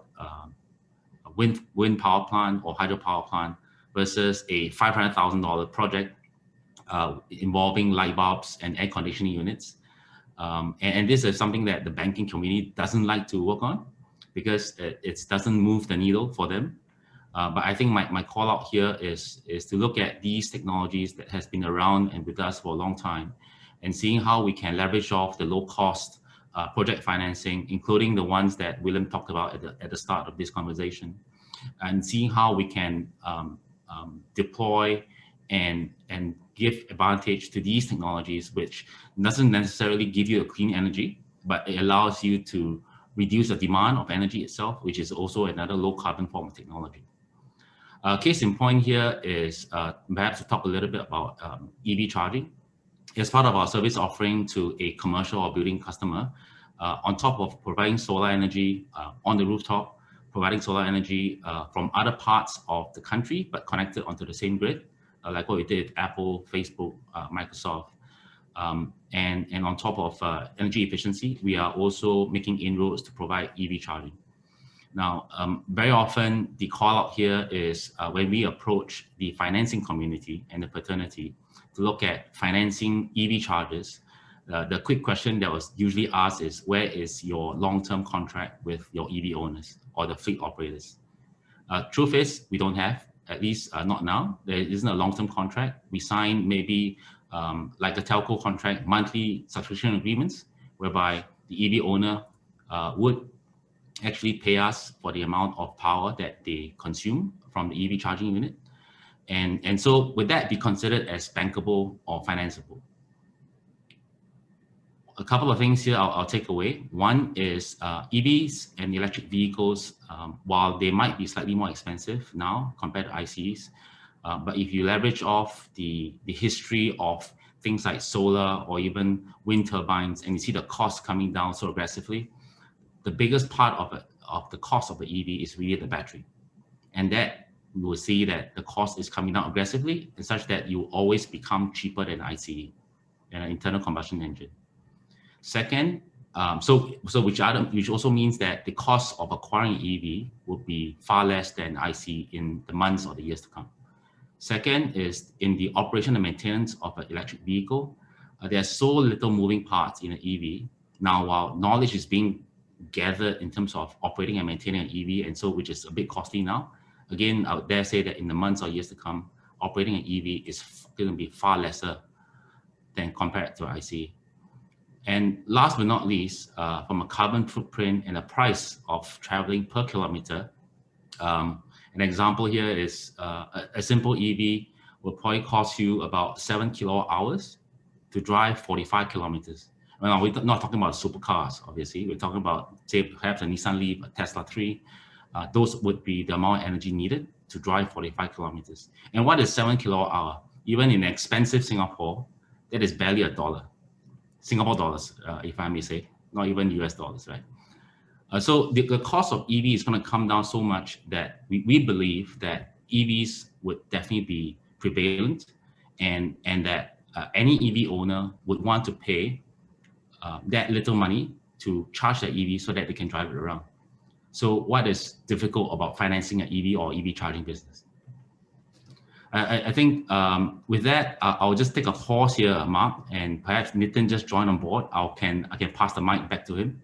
Speaker 7: wind power plant or hydropower plant versus a $500,000 project involving light bulbs and air conditioning units. And this is something that the banking community doesn't like to work on, because it doesn't move the needle for them. But I think my call out here is to look at these technologies that has been around and with us for a long time, and seeing how we can leverage off the low cost project financing, including the ones that William talked about at the start of this conversation, and seeing how we can deploy and give advantage to these technologies, which doesn't necessarily give you a clean energy, but it allows you to reduce the demand of energy itself, which is also another low carbon form of technology. Case in point here is perhaps to talk a little bit about EV charging. As part of our service offering to a commercial or building customer, on top of providing solar energy on the rooftop, providing solar energy from other parts of the country, but connected onto the same grid, like what we did with Apple, Facebook, Microsoft. And on top of energy efficiency, we are also making inroads to provide EV charging. Now, very often the call out here is when we approach the financing community and the fraternity to look at financing EV chargers, the quick question that was usually asked is, where is your long-term contract with your EV owners or the fleet operators? Truth is, we don't have, at least not now. There isn't a long-term contract. We sign maybe like a telco contract, monthly subscription agreements, whereby the EV owner would actually pay us for the amount of power that they consume from the EV charging unit. And so would that be considered as bankable or financeable? A couple of things here I'll take away. One is EVs and electric vehicles, while they might be slightly more expensive now compared to ICEs, but if you leverage off the history of things like solar or even wind turbines, and you see the cost coming down so aggressively, the biggest part of the cost of the EV is really the battery. And that you will see that the cost is coming down aggressively, and such that you always become cheaper than ICE, an internal combustion engine. Second, which also means that the cost of acquiring EV will be far less than ICE in the months or the years to come. Second is in the operation and maintenance of an electric vehicle, there's so little moving parts in an EV. Now, while knowledge is being gathered in terms of operating and maintaining an EV, and so which is a bit costly now, again, I would dare say that in the months or years to come, operating an EV is going to be far lesser than compared to ICE. And last but not least, from a carbon footprint and a price of traveling per kilometer, an example here is a simple EV will probably cost you about 7 kilowatt hours to drive 45 kilometers. Well, we're not talking about supercars, obviously. We're talking about, say, perhaps a Nissan Leaf, a Tesla 3. Those would be the amount of energy needed to drive 45 kilometers. And what is 7 kilowatt hour? Even in expensive Singapore, that is barely $1. Singapore dollars, if I may say, not even US dollars, right? So the cost of EV is going to come down so much that we believe that EVs would definitely be prevalent, and that any EV owner would want to pay that little money to charge their EV so that they can drive it around. So what is difficult about financing an EV or EV charging business? I think with that, I'll just take a pause here, Mark, and perhaps Nitin just joined on board. I can pass the mic back to him.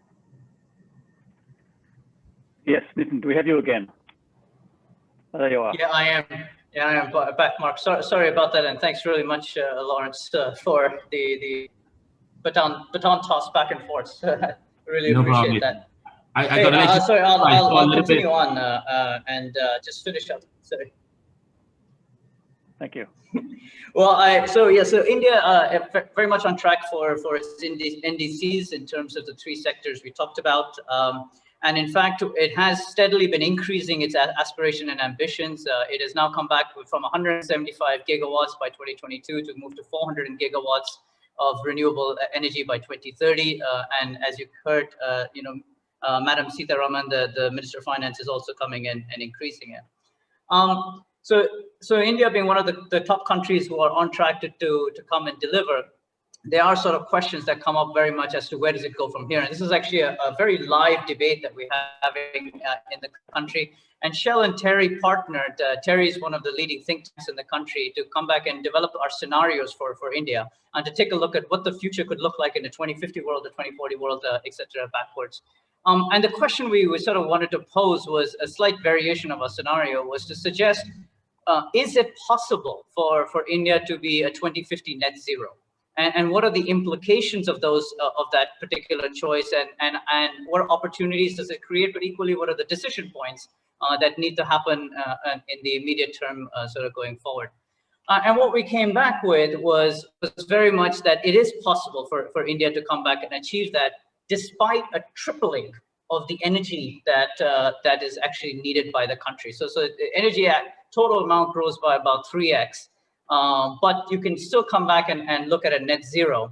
Speaker 1: Yes, Nitin, do we have you again? Oh, there you are.
Speaker 6: Yeah, I am. Yeah, I am back, Mark. Sorry about that, and thanks really much, Lawrence, for the baton toss back and forth. Really
Speaker 7: No
Speaker 6: appreciate
Speaker 7: problem.
Speaker 6: that.
Speaker 7: I
Speaker 6: Hey,
Speaker 7: gotta let you.
Speaker 6: sorry,
Speaker 7: I saw a
Speaker 6: I'll
Speaker 7: little bit.
Speaker 6: continue on and just finish up. Sorry.
Speaker 1: Thank you.
Speaker 6: Well, so India very much on track for its NDCs in terms of the three sectors we talked about. And in fact, it has steadily been increasing its aspiration and ambitions. It has now come back from 175 gigawatts by 2022 to move to 400 gigawatts of renewable energy by 2030. And as you heard, Madam Sitaraman, the Minister of Finance, is also coming in and increasing it. So India being one of the top countries who are on track to come and deliver, there are sort of questions that come up very much as to where does it go from here. And this is actually a very live debate that we're having in the country. And Shell and Terry partnered. Terry is one of the leading think tanks in the country to come back and develop our scenarios for India and to take a look at what the future could look like in the 2050 world, the 2040 world, etc. backwards. And the question we sort of wanted to pose was a slight variation of a scenario, was to suggest, is it possible for India to be a 2050 net zero? And what are the implications of those of that particular choice, and what opportunities does it create? But equally, what are the decision points that need to happen in the immediate term, sort of going forward? And what we came back with was very much that it is possible for India to come back and achieve that, despite a tripling of the energy that is actually needed by the country. So the energy total amount grows by about 3x. But you can still come back and look at a net zero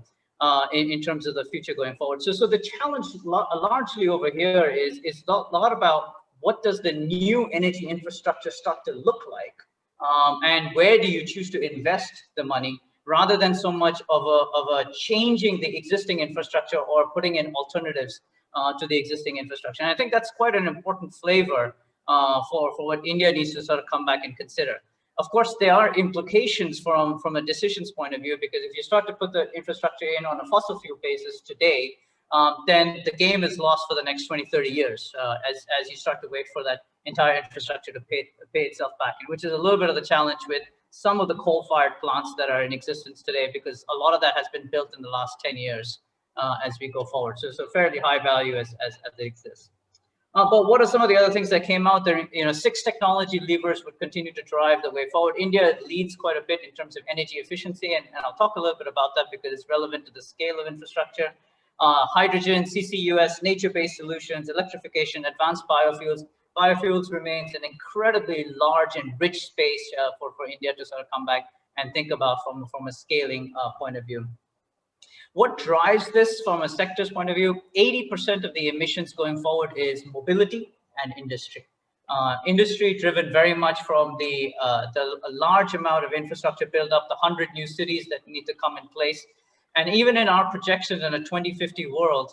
Speaker 6: in terms of the future going forward. So the challenge largely over here is a lot about what does the new energy infrastructure start to look like, and where do you choose to invest the money, rather than so much of a changing the existing infrastructure or putting in alternatives to the existing infrastructure. And I think that's quite an important flavor for what India needs to sort of come back and consider. Of course, there are implications from a decisions point of view, because if you start to put the infrastructure in on a fossil fuel basis today, then the game is lost for the next 20, 30 years as you start to wait for that entire infrastructure to pay itself back, which is a little bit of the challenge with some of the coal-fired plants that are in existence today, because a lot of that has been built in the last 10 years as we go forward. So fairly high value as they exist. But what are some of the other things that came out there? 6 technology levers would continue to drive the way forward. India leads quite a bit in terms of energy efficiency, and I'll talk a little bit about that because it's relevant to the scale of infrastructure. Hydrogen, CCUS, nature-based solutions, electrification, advanced biofuels. Biofuels remains an incredibly large and rich space for India to sort of come back and think about from a scaling point of view. What drives this from a sector's point of view? 80% of the emissions going forward is mobility and industry. Industry driven very much from the large amount of infrastructure build up, the 100 new cities that need to come in place. And even in our projections in a 2050 world,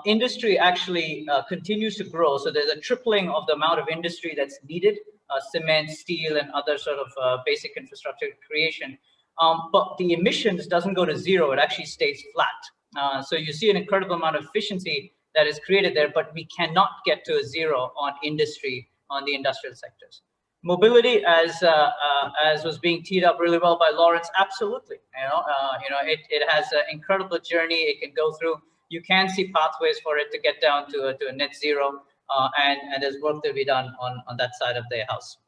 Speaker 6: industry actually continues to grow. So there's a tripling of the amount of industry that's needed, cement, steel, and other sort of basic infrastructure creation. But the emissions doesn't go to zero, it actually stays flat. So you see an incredible amount of efficiency that is created there, but we cannot get to a zero on industry, on the industrial sectors. Mobility, as was being teed up really well by Lawrence, absolutely. It has an incredible journey it can go through. You can see pathways for it to get down to a net zero, and there's work to be done on that side of the house.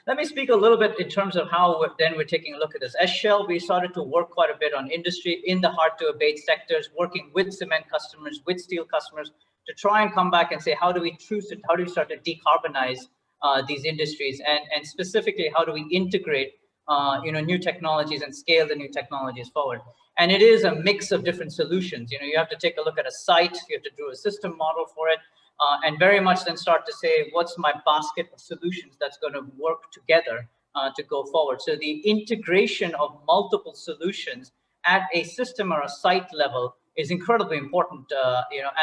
Speaker 6: Let me speak a little bit in terms of how we're taking a look at this. As Shell, we started to work quite a bit on industry in the hard to abate sectors, working with cement customers, with steel customers, to try and come back and say, how do we start to decarbonize these industries, and specifically, how do we integrate new technologies and scale the new technologies forward? And it is a mix of different solutions. You have to take a look at a site, you have to do a system model for it, and very much then start to say, what's my basket of solutions that's going to work together to go forward? So the integration of multiple solutions at a system or a site level is incredibly important,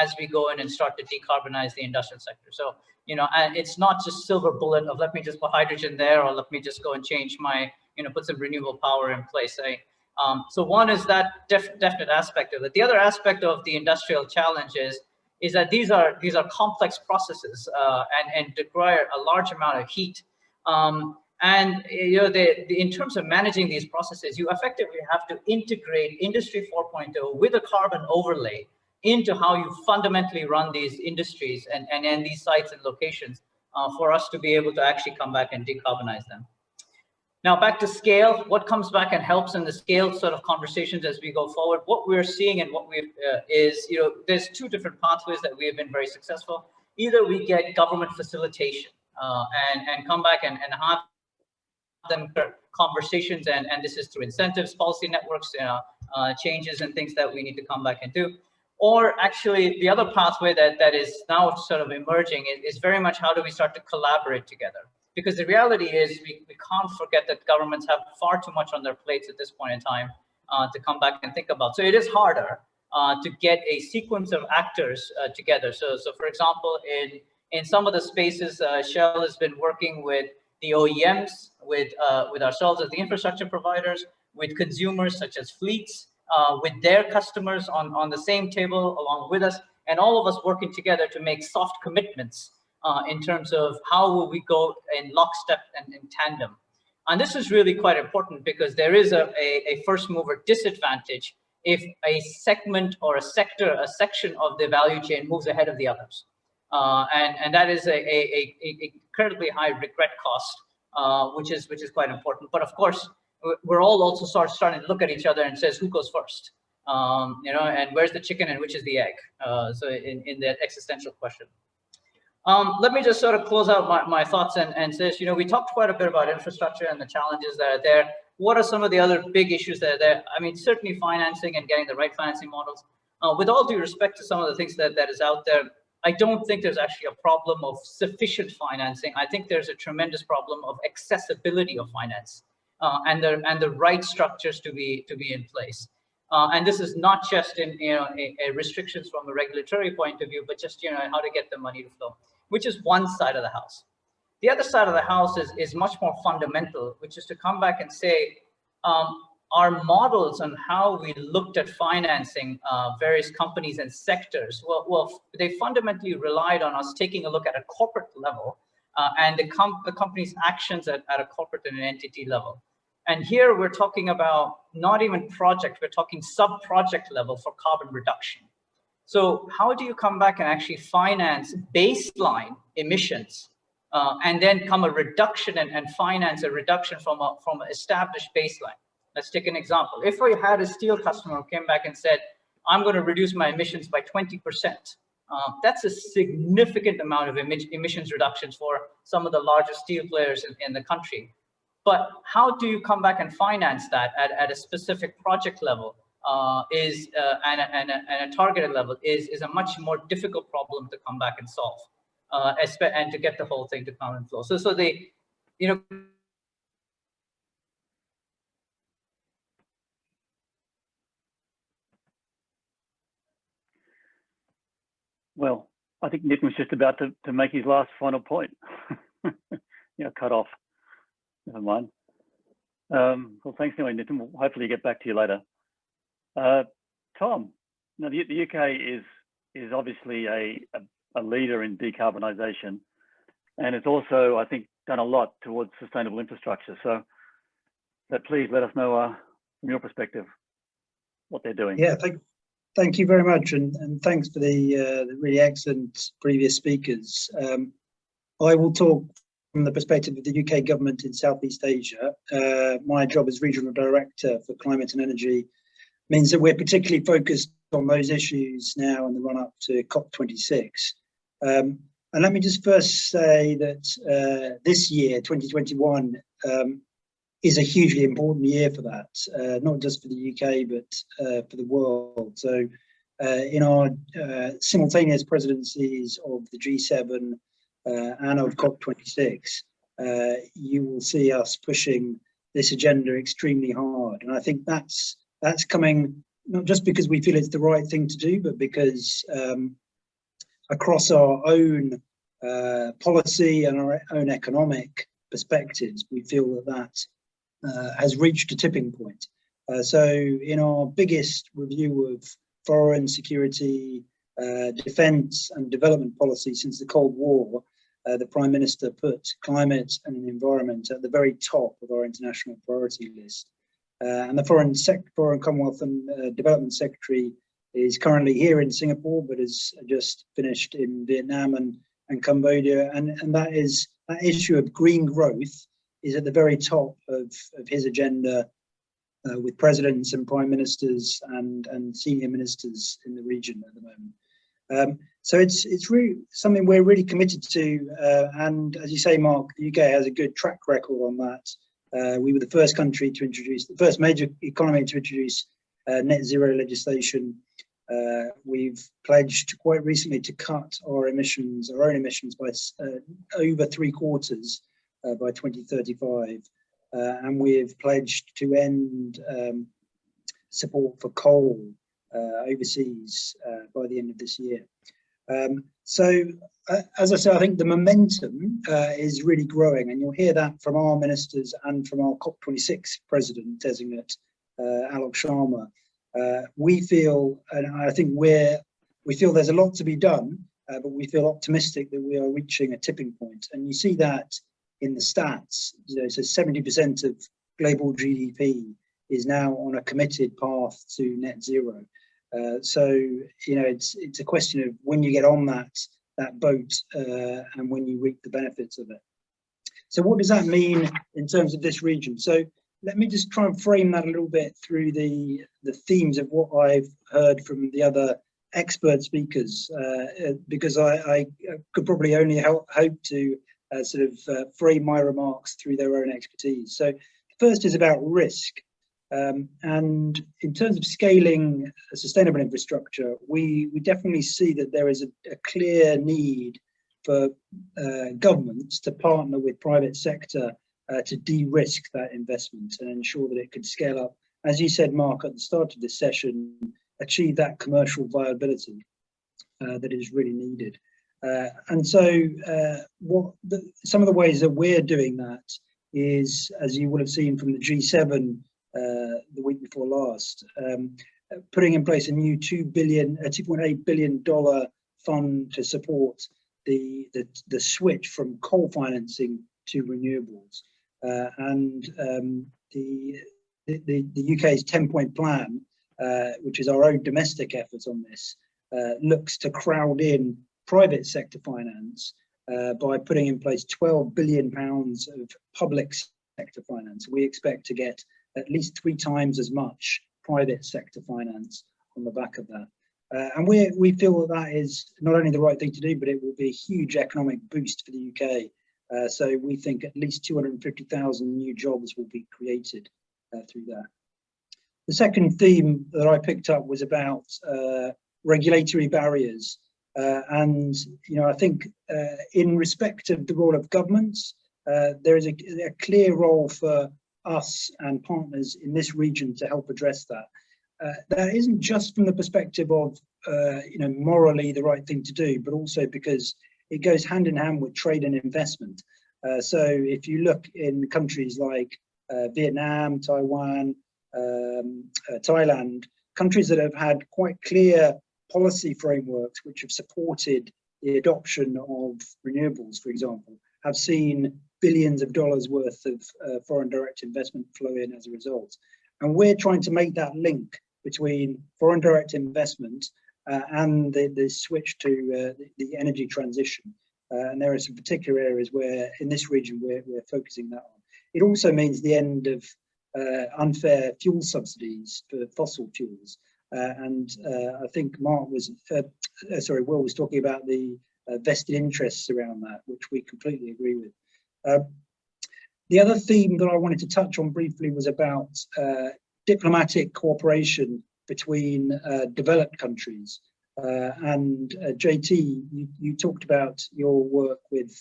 Speaker 6: as we go in and start to decarbonize the industrial sector. So, and it's not just silver bullet of let me just put hydrogen there, or let me just go and change my, put some renewable power in place. So one is that definite aspect of it. The other aspect of the industrial challenge is that these are complex processes and require a large amount of heat. And you know, in terms of managing these processes, you effectively have to integrate Industry 4.0 with a carbon overlay into how you fundamentally run these industries and these sites and locations for us to be able to actually come back and decarbonize them. Now back to scale, what comes back and helps in the scale sort of conversations as we go forward, what we're seeing and what we've is, you know, there's two different pathways that we have been very successful. Either we get government facilitation and come back and have them conversations, and this is through incentives, policy networks, changes and things that we need to come back and do. Or actually the other pathway that is now sort of emerging is very much how do we start to collaborate together? Because the reality is we can't forget that governments have far too much on their plates at this point in time to come back and think about. So it is harder to get a sequence of actors together. So for example, in some of the spaces, Shell has been working with the OEMs, with ourselves as the infrastructure providers, with consumers such as fleets, with their customers on the same table along with us, and all of us working together to make soft commitments in terms of how will we go in lockstep and in tandem. And this is really quite important because there is a first mover disadvantage if a segment or a section of the value chain moves ahead of the others. And that is a incredibly high regret cost, which is quite important. But of course, we're all also starting to look at each other and says, who goes first? You know, and where's the chicken and which is the egg? So in that existential question. Let me just sort of close out my thoughts and says, you know, we talked quite a bit about infrastructure and the challenges that are there. What are some of the other big issues that are there? I mean, certainly financing and getting the right financing models. With all due respect to some of the things that is out there, I don't think there's actually a problem of sufficient financing. I think there's a tremendous problem of accessibility of finance and the right structures to be in place. And this is not just in restrictions from a regulatory point of view, but just how to get the money to flow, which is one side of the house. The other side of the house is much more fundamental, which is to come back and say our models on how we looked at financing various companies and sectors. Well, they fundamentally relied on us taking a look at a corporate level and the company's actions at a corporate and an entity level. And here we're talking about not even project, we're talking sub-project level for carbon reduction. So how do you come back and actually finance baseline emissions and then come a reduction and finance a reduction from an established baseline? Let's take an example. If we had a steel customer who came back and said, I'm going to reduce my emissions by 20%, that's a significant amount of emissions reductions for some of the largest steel players in the country. But how do you come back and finance that at a specific project level and a targeted level is a much more difficult problem to come back and solve and to get the whole thing to come and flow. So the,
Speaker 1: Well, I think Nitin was just about to make his last final point. Cut off. Never mind. Well, thanks anyway, Nitin. We'll hopefully get back to you later. Tom, now the UK is obviously a leader in decarbonisation, and it's also, I think, done a lot towards sustainable infrastructure. So please let us know from your perspective what they're doing.
Speaker 8: Yeah, thank you very much, and thanks for the really excellent previous speakers. I will talk from the perspective of the UK government in Southeast Asia. My job as Regional Director for Climate and Energy means that we're particularly focused on those issues now in the run-up to COP26. And let me just first say that this year, 2021, is a hugely important year for that, not just for the UK, but for the world. So in our simultaneous presidencies of the G7 and of COP26, you will see us pushing this agenda extremely hard. And I think that's coming not just because we feel it's the right thing to do, but because across our own policy and our own economic perspectives, we feel that has reached a tipping point. So in our biggest review of foreign security defence and development policy since the Cold War, the Prime Minister put climate and environment at the very top of our international priority list. And the Foreign Commonwealth and Development Secretary is currently here in Singapore, but has just finished in Vietnam and Cambodia. And that issue of green growth is at the very top of his agenda, with presidents and prime ministers and senior ministers in the region at the moment. So it's really something we're really committed to. And as you say, Mark, the UK has a good track record on that. We were the first country to introduce, the first major economy to introduce net zero legislation. We've pledged quite recently to cut our own emissions by over 3/4 by 2035. And we've pledged to end support for coal overseas by the end of this year. So, as I say, I think the momentum is really growing, and you'll hear that from our ministers and from our COP26 president designate, Alok Sharma. We feel, and I think we feel there's a lot to be done, but we feel optimistic that we are reaching a tipping point, and you see that in the stats. You know, so 70% of global GDP is now on a committed path to net zero. So, you know, it's a question of when you get on that boat and when you reap the benefits of it. So what does that mean in terms of this region? So let me just try and frame that a little bit through the themes of what I've heard from the other expert speakers, because I could probably only hope to frame my remarks through their own expertise. So first is about risk. And in terms of scaling a sustainable infrastructure, we definitely see that there is a clear need for governments to partner with private sector to de-risk that investment and ensure that it could scale up. As you said, Mark, at the start of this session, achieve that commercial viability that is really needed. And so some of the ways that we're doing that is, as you will have seen from the G7 the week before last, putting in place a new $2.8 billion fund to support the switch from coal financing to renewables. And the UK's 10-point plan, which is our own domestic effort on this, looks to crowd in private sector finance by putting in place £12 billion of public sector finance. We expect to get at least 3 times as much private sector finance on the back of that. And we feel that is not only the right thing to do, but it will be a huge economic boost for the UK. So we think at least 250,000 new jobs will be created through that. The second theme that I picked up was about regulatory barriers. And, you know, I think in respect of the role of governments, there is a clear role for us and partners in this region to help address that. That isn't just from the perspective of, you know, morally the right thing to do, but also because it goes hand in hand with trade and investment. So if you look in countries like Vietnam, Taiwan, Thailand, countries that have had quite clear policy frameworks which have supported the adoption of renewables, for example, have seen billions of dollars worth of foreign direct investment flow in as a result. And we're trying to make that link between foreign direct investment and the switch to the energy transition. And there are some particular areas where in this region we're focusing that on. It also means the end of unfair fuel subsidies for fossil fuels. I think Will was talking about the vested interests around that, which we completely agree with. The other theme that I wanted to touch on briefly was about diplomatic cooperation between developed countries. And JT, you talked about your work with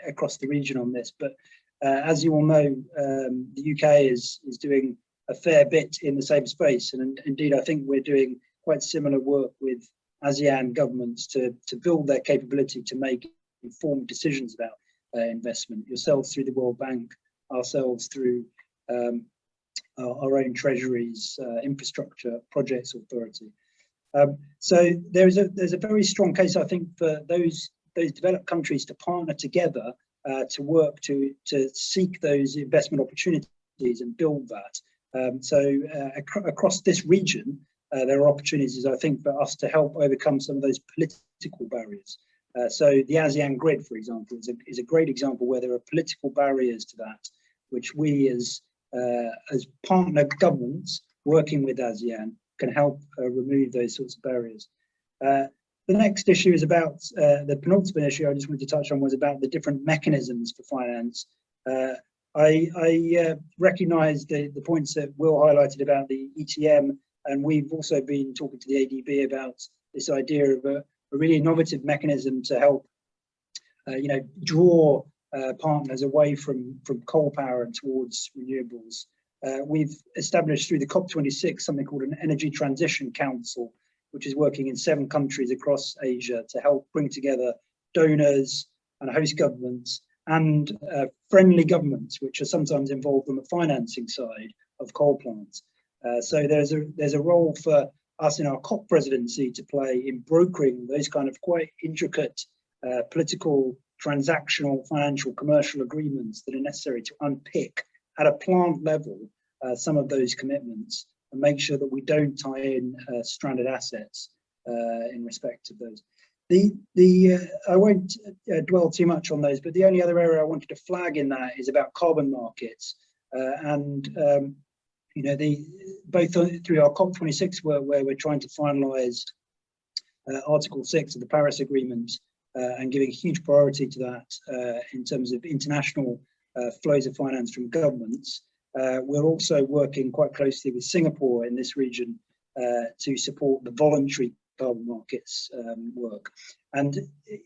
Speaker 8: across the region on this, but as you all know, the UK is doing a fair bit in the same space, and indeed I think we're doing quite similar work with ASEAN governments to build their capability to make informed decisions about investment, yourselves through the World Bank, ourselves through our own Treasury's Infrastructure Projects Authority. So there's a very strong case, I think, for those developed countries to partner together to work to seek those investment opportunities and build that. Across this region, there are opportunities, I think, for us to help overcome some of those political barriers. So the ASEAN grid, for example, is a great example where there are political barriers to that, which we as partner governments working with ASEAN can help remove those sorts of barriers. The next issue is about the penultimate issue I just wanted to touch on was about the different mechanisms for finance. I recognise the points that Will highlighted about the ETM, and we've also been talking to the ADB about this idea of a really innovative mechanism to help, draw partners away from coal power and towards renewables. We've established through the COP26 something called an Energy Transition Council, which is working in 7 countries across Asia to help bring together donors and host governments and friendly governments, which are sometimes involved on the financing side of coal plants. So there's a role for us in our COP presidency to play in brokering those kind of quite intricate political, transactional, financial, commercial agreements that are necessary to unpick at a plant level some of those commitments and make sure that we don't tie in stranded assets in respect of those. I won't dwell too much on those, but the only other area I wanted to flag in that is about carbon markets. Both through our COP26 work, where we're trying to finalise Article 6 of the Paris Agreement and giving huge priority to that in terms of international flows of finance from governments. We're also working quite closely with Singapore in this region to support the voluntary carbon markets work. And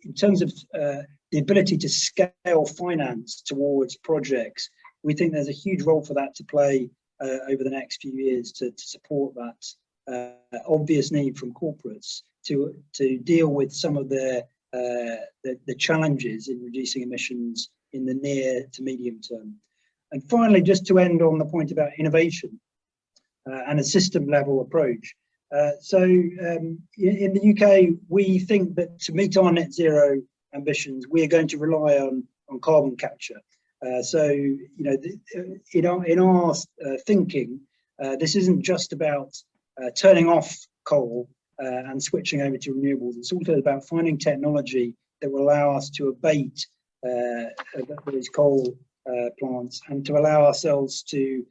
Speaker 8: in terms of the ability to scale finance towards projects, we think there's a huge role for that to play over the next few years to support that obvious need from corporates to deal with some of the challenges in reducing emissions in the near to medium term. And finally, just to end on the point about innovation and a system level approach. In the UK, we think that to meet our net zero ambitions, we are going to rely on carbon capture. In our thinking, this isn't just about turning off coal and switching over to renewables. It's also about finding technology that will allow us to abate those coal plants and to allow ourselves to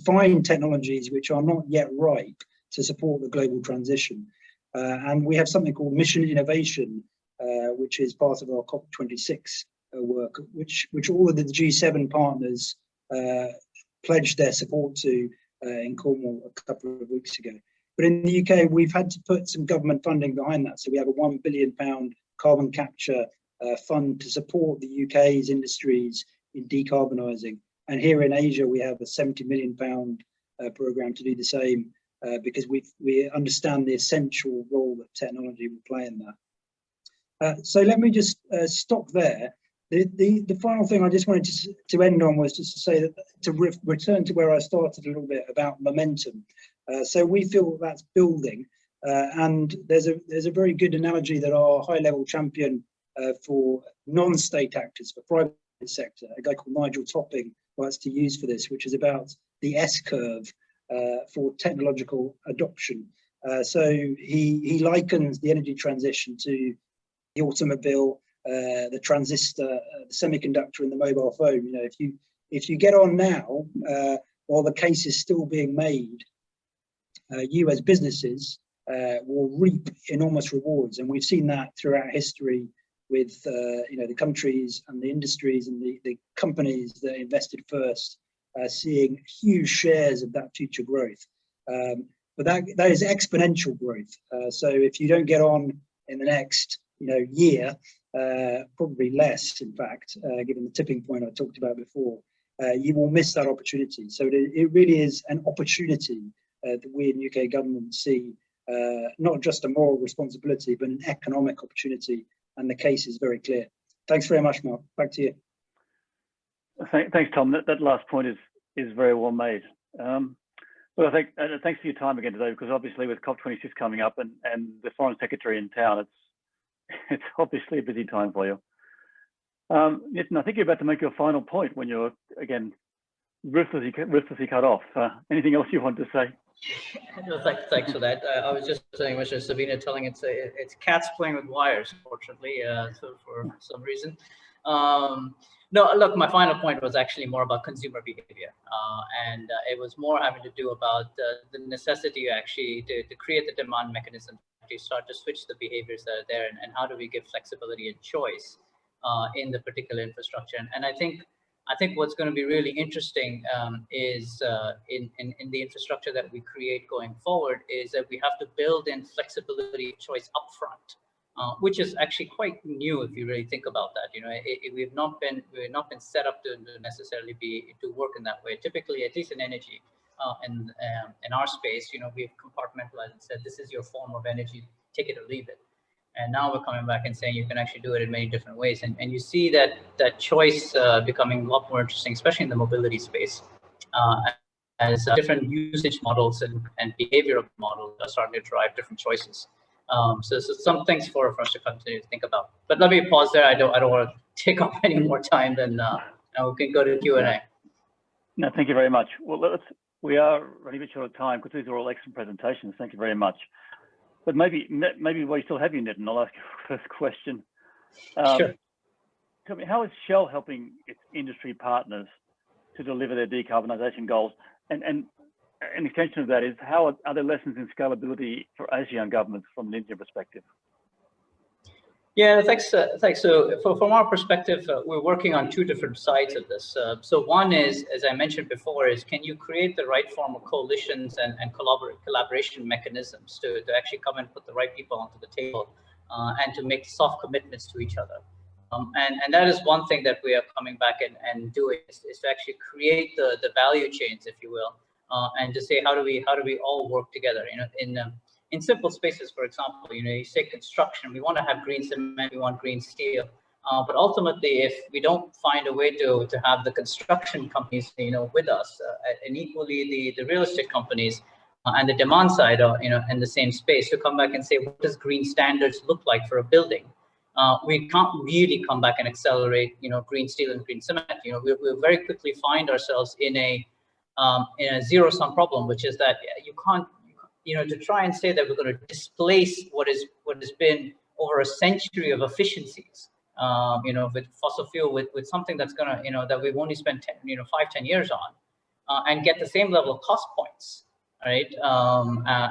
Speaker 8: find technologies which are not yet ripe to support the global transition. And we have something called Mission Innovation, which is part of our COP26 work, which all of the G7 partners pledged their support to in Cornwall a couple of weeks ago. But in the UK, we've had to put some government funding behind that. So we have a £1 billion carbon capture fund to support the UK's industries in decarbonising. And here in Asia, we have a £70 million programme to do the same because we understand the essential role that technology will play in that. So let me just stop there. The final thing I just wanted to end on was just to say that to return to where I started a little bit about momentum. So we feel that's building, and there's a very good analogy that our high-level champion for non-state actors, for private sector, a guy called Nigel Topping, likes to use for this, which is about the S-curve for technological adoption. So he likens the energy transition to the automobile, the transistor, the semiconductor, and the mobile phone. You know, if you get on now, while the case is still being made, you as businesses will reap enormous rewards, and we've seen that throughout history with the countries and the industries and the companies that invested first, seeing huge shares of that future growth. But that is exponential growth. So if you don't get on in the next year, probably less, in fact, given the tipping point I talked about before, you will miss that opportunity. So it really is an opportunity that we in UK government see, not just a moral responsibility, but an economic opportunity, and the case is very clear. Thanks very much, Mark. Back to you.
Speaker 1: Thanks, Tom. That last point is very well made. Well, thanks for your time again today, because obviously with COP26 coming up and the Foreign Secretary in town, it's obviously a busy time for you. Nitin, I think you're about to make your final point when you're, again, ruthlessly cut off. Anything else you want to say?
Speaker 6: No, thanks for that. I was just saying, Mr. Sabina telling it's cats playing with wires, fortunately, so for some reason. No, look, my final point was actually more about consumer behavior, and it was more having to do about the necessity actually to create the demand mechanism to start to switch the behaviors that are there, and how do we give flexibility and choice in the particular infrastructure. And I think what's going to be really interesting is in the infrastructure that we create going forward is that we have to build in flexibility and choice upfront, which is actually quite new if you really think about that. You know, we've not been set up to necessarily to work in that way. Typically, at least in energy, in our space, you know, we've compartmentalized and said this is your form of energy, take it or leave it. And now we're coming back and saying you can actually do it in many different ways. And you see that choice becoming a lot more interesting, especially in the mobility space, as different usage models and behavioral models are starting to drive different choices. So some things for us to continue to think about. But let me pause there. I don't want to take up any more time than we can go to Q&A.
Speaker 1: No, thank you very much. Well, we are running a bit short of time because these are all excellent presentations. Thank you very much. But maybe we still have you, Nitin. I'll ask you the first question.
Speaker 6: Sure.
Speaker 1: Tell me, how is Shell helping its industry partners to deliver their decarbonisation goals? And an extension of that is, how are there lessons in scalability for ASEAN governments from an India perspective?
Speaker 6: Yeah, thanks. So from our perspective, we're working on two different sides of this. So one is, as I mentioned before, is can you create the right form of coalitions and collaboration mechanisms to actually come and put the right people onto the table and to make soft commitments to each other. And that is one thing that we are coming back and doing is to actually create the value chains, if you will, and to say how do we all work together. You know, in simple spaces, for example, you know, you say construction, we want to have green cement, we want green steel, but ultimately, if we don't find a way to have the construction companies, you know, with us, and equally the real estate companies and the demand side, you know, in the same space, to come back and say, what does green standards look like for a building? We can't really come back and accelerate, you know, green steel and green cement. You know, we'll very quickly find ourselves in a zero-sum problem, which is that you can't. You know, to try and say that we're going to displace what has been over a century of efficiencies, you know, with fossil fuel, with something that's going to, you know, that we've only spent 5-10 years on, and get the same level of cost points, right?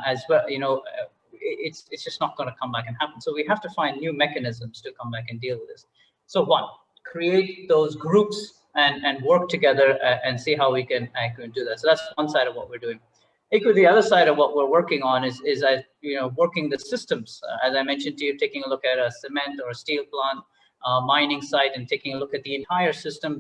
Speaker 6: As well, you know, it's just not going to come back and happen. So we have to find new mechanisms to come back and deal with this. So one, create those groups and work together and see how we can do that. So that's one side of what we're doing. Equally, the other side of what we're working on is you know, working the systems. As I mentioned to you, taking a look at a cement or a steel plant, mining site, and taking a look at the entire system of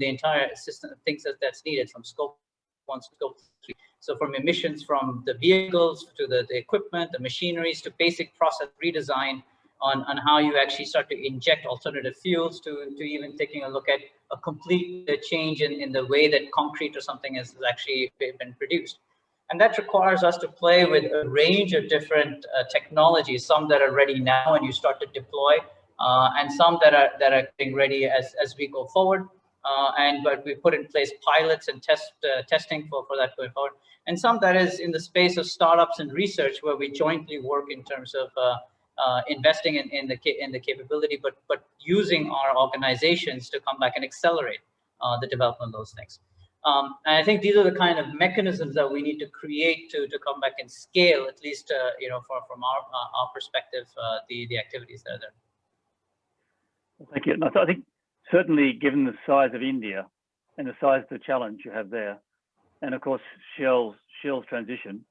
Speaker 6: things that's needed from scope 1 to scope 3. So from emissions from the vehicles to the equipment, the machineries, to basic process redesign on how you actually start to inject alternative fuels, to even taking a look at a complete change in the way that concrete or something has actually been produced. And that requires us to play with a range of different technologies, some that are ready now and you start to deploy, and some that are getting ready as we go forward. But we put in place pilots and testing for that going forward. And some that is in the space of startups and research, where we jointly work in terms of investing in the capability, but using our organizations to come back and accelerate the development of those things. And I think these are the kind of mechanisms that we need to create to come back and scale, at least you know, from our perspective, the activities that are there.
Speaker 1: Well, thank you. No, so I think certainly, given the size of India and the size of the challenge you have there, and of course Shell's transition,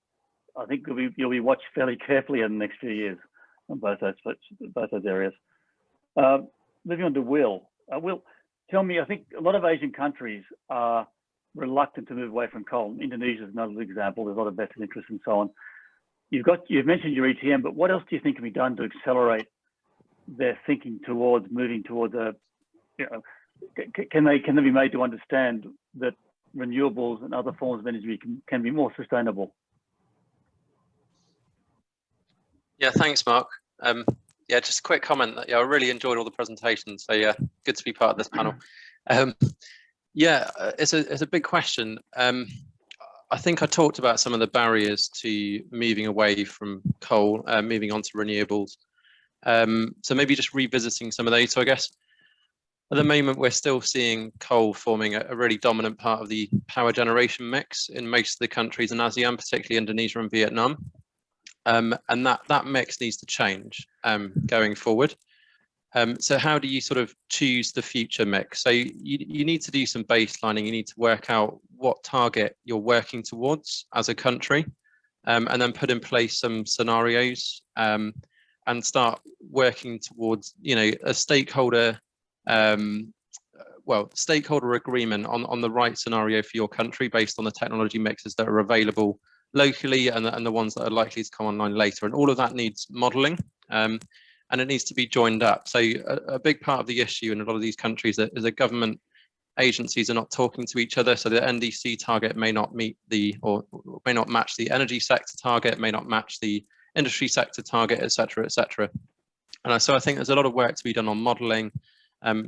Speaker 1: I think you'll be watched fairly carefully in the next few years on both those areas. Moving on to Will. Will, tell me, I think a lot of Asian countries are reluctant to move away from coal. Indonesia is another example. There's a lot of vested interest and so on. You've mentioned your ETM, but what else do you think can be done to accelerate their thinking towards moving towards a, you know, can they be made to understand that renewables and other forms of energy can be more sustainable?
Speaker 3: Yeah, thanks, Mark. Yeah, just a quick comment. Yeah, I really enjoyed all the presentations. So yeah, good to be part of this panel. Yeah, it's a big question. I think I talked about some of the barriers to moving away from coal, moving on to renewables. So maybe just revisiting some of those. So I guess at the moment, we're still seeing coal forming a really dominant part of the power generation mix in most of the countries in ASEAN, particularly Indonesia and Vietnam. And that mix needs to change going forward. So how do you sort of choose the future mix? So you need to do some baselining. You need to work out what target you're working towards as a country, and then put in place some scenarios and start working towards, a stakeholder, stakeholder agreement on the right scenario for your country based on the technology mixes that are available locally and the ones that are likely to come online later. And all of that needs modeling. And it needs to be joined up. So a big part of the issue in a lot of these countries is that government agencies are not talking to each other. So the NDC target may not meet or may not match the energy sector target, may not match the industry sector target, et cetera, et cetera. And so I think there's a lot of work to be done on modeling,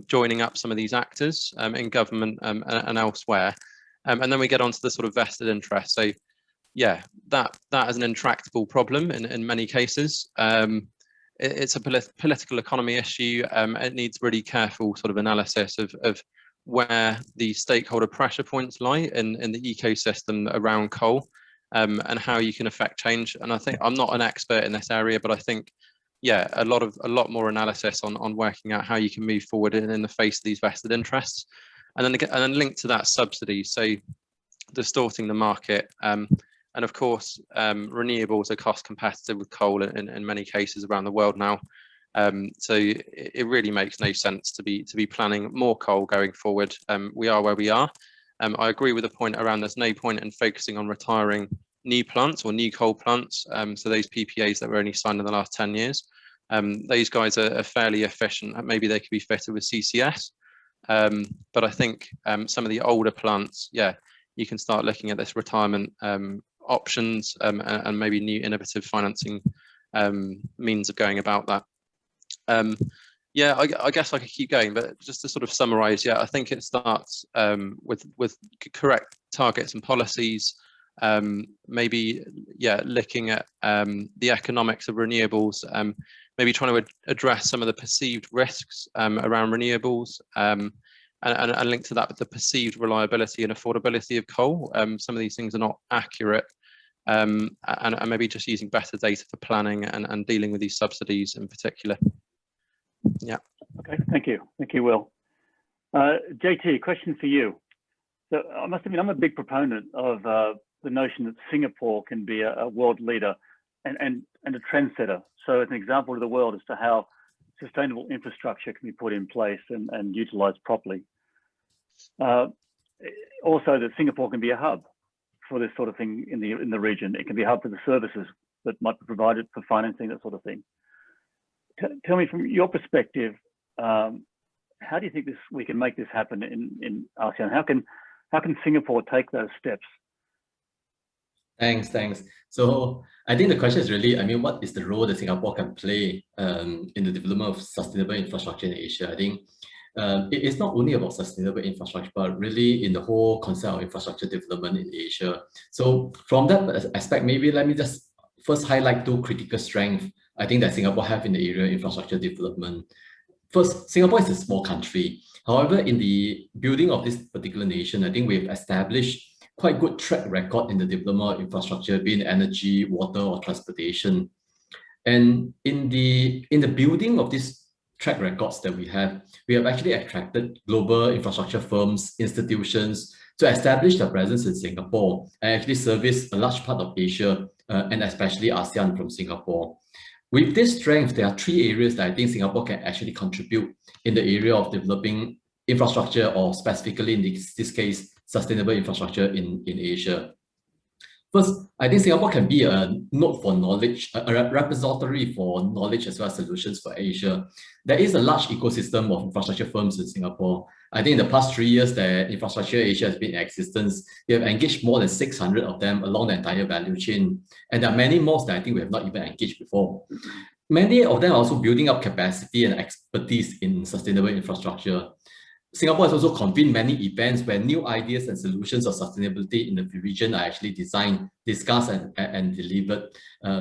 Speaker 3: joining up some of these actors in government and elsewhere. And then we get onto the sort of vested interest. So yeah, that is an intractable problem in many cases. It's a political economy issue. It needs really careful sort of analysis of where the stakeholder pressure points lie in the ecosystem around coal, and how you can affect change. And I think I'm not an expert in this area, but I think, yeah, a lot more analysis on working out how you can move forward in the face of these vested interests, and then linked to that subsidies. So distorting the market. And of course, renewables are cost competitive with coal in many cases around the world now. So it really makes no sense to be planning more coal going forward. We are where we are. I agree with the point around there's no point in focusing on retiring new plants or new coal plants. So those PPAs that were only signed in the last 10 years, those guys are fairly efficient. Maybe they could be fitted with CCS. But I think some of the older plants, yeah, you can start looking at this retirement options and maybe new innovative financing means of going about that. Yeah, I guess I could keep going, but just to sort of summarize, yeah, I think it starts with correct targets and policies, maybe, yeah, looking at the economics of renewables, maybe trying to address some of the perceived risks around renewables, and link to that with the perceived reliability and affordability of coal. Some of these things are not accurate, and maybe just using better data for planning and dealing with these subsidies in particular. Yeah.
Speaker 1: Okay, thank you, Will. JT, question for you. So I must admit, I'm a big proponent of the notion that Singapore can be a world leader and a trendsetter. So as an example to the world as to how sustainable infrastructure can be put in place and utilized properly. Also that Singapore can be a hub for this sort of thing in the region. It can be a hub for the services that might be provided for financing, that sort of thing. Tell me from your perspective, how do you think we can make this happen in ASEAN? How can Singapore take those steps?
Speaker 4: Thanks. So I think the question is really, what is the role that Singapore can play in the development of sustainable infrastructure in Asia? I think it's not only about sustainable infrastructure, but really in the whole concept of infrastructure development in Asia. So from that aspect, maybe let me just first highlight two critical strengths I think that Singapore have in the area of infrastructure development. First, Singapore is a small country. However, in the building of this particular nation, I think we've established quite good track record in the development of infrastructure, be it energy, water, or transportation. And in the building of these track records that we have actually attracted global infrastructure firms, institutions to establish their presence in Singapore and actually service a large part of Asia and especially ASEAN from Singapore. With this strength, there are three areas that I think Singapore can actually contribute in the area of developing infrastructure, or specifically in this case, sustainable infrastructure in Asia. First, I think Singapore can be a node for knowledge, a repository for knowledge as well as solutions for Asia. There is a large ecosystem of infrastructure firms in Singapore. I think in the past 3 years that Infrastructure Asia has been in existence, we have engaged more than 600 of them along the entire value chain. And there are many more that I think we have not even engaged before. Many of them are also building up capacity and expertise in sustainable infrastructure. Singapore has also convened many events where new ideas and solutions of sustainability in the region are actually designed, discussed, and delivered.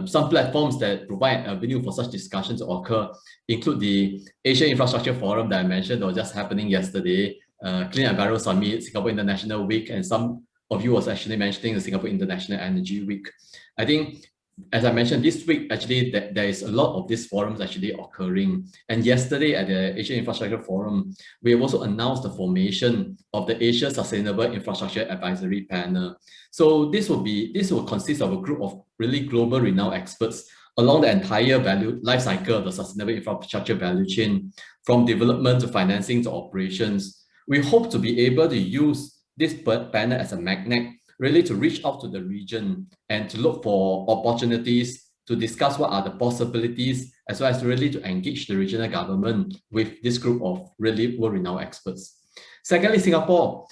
Speaker 4: Some platforms that provide a venue for such discussions to occur include the Asia Infrastructure Forum that I mentioned that was just happening yesterday, Clean Environment Summit, Singapore International Week, and some of you was actually mentioning the Singapore International Energy Week. I think, as I mentioned, this week, actually, there is a lot of these forums actually occurring. And yesterday at the Asia Infrastructure Forum, we have also announced the formation of the Asia Sustainable Infrastructure Advisory Panel. So this will consist of a group of really global renowned experts along the entire life cycle of the sustainable infrastructure value chain, from development to financing to operations. We hope to be able to use this panel as a magnet really to reach out to the region and to look for opportunities to discuss what are the possibilities, as well as really to engage the regional government with this group of really world-renowned experts. Secondly, Singapore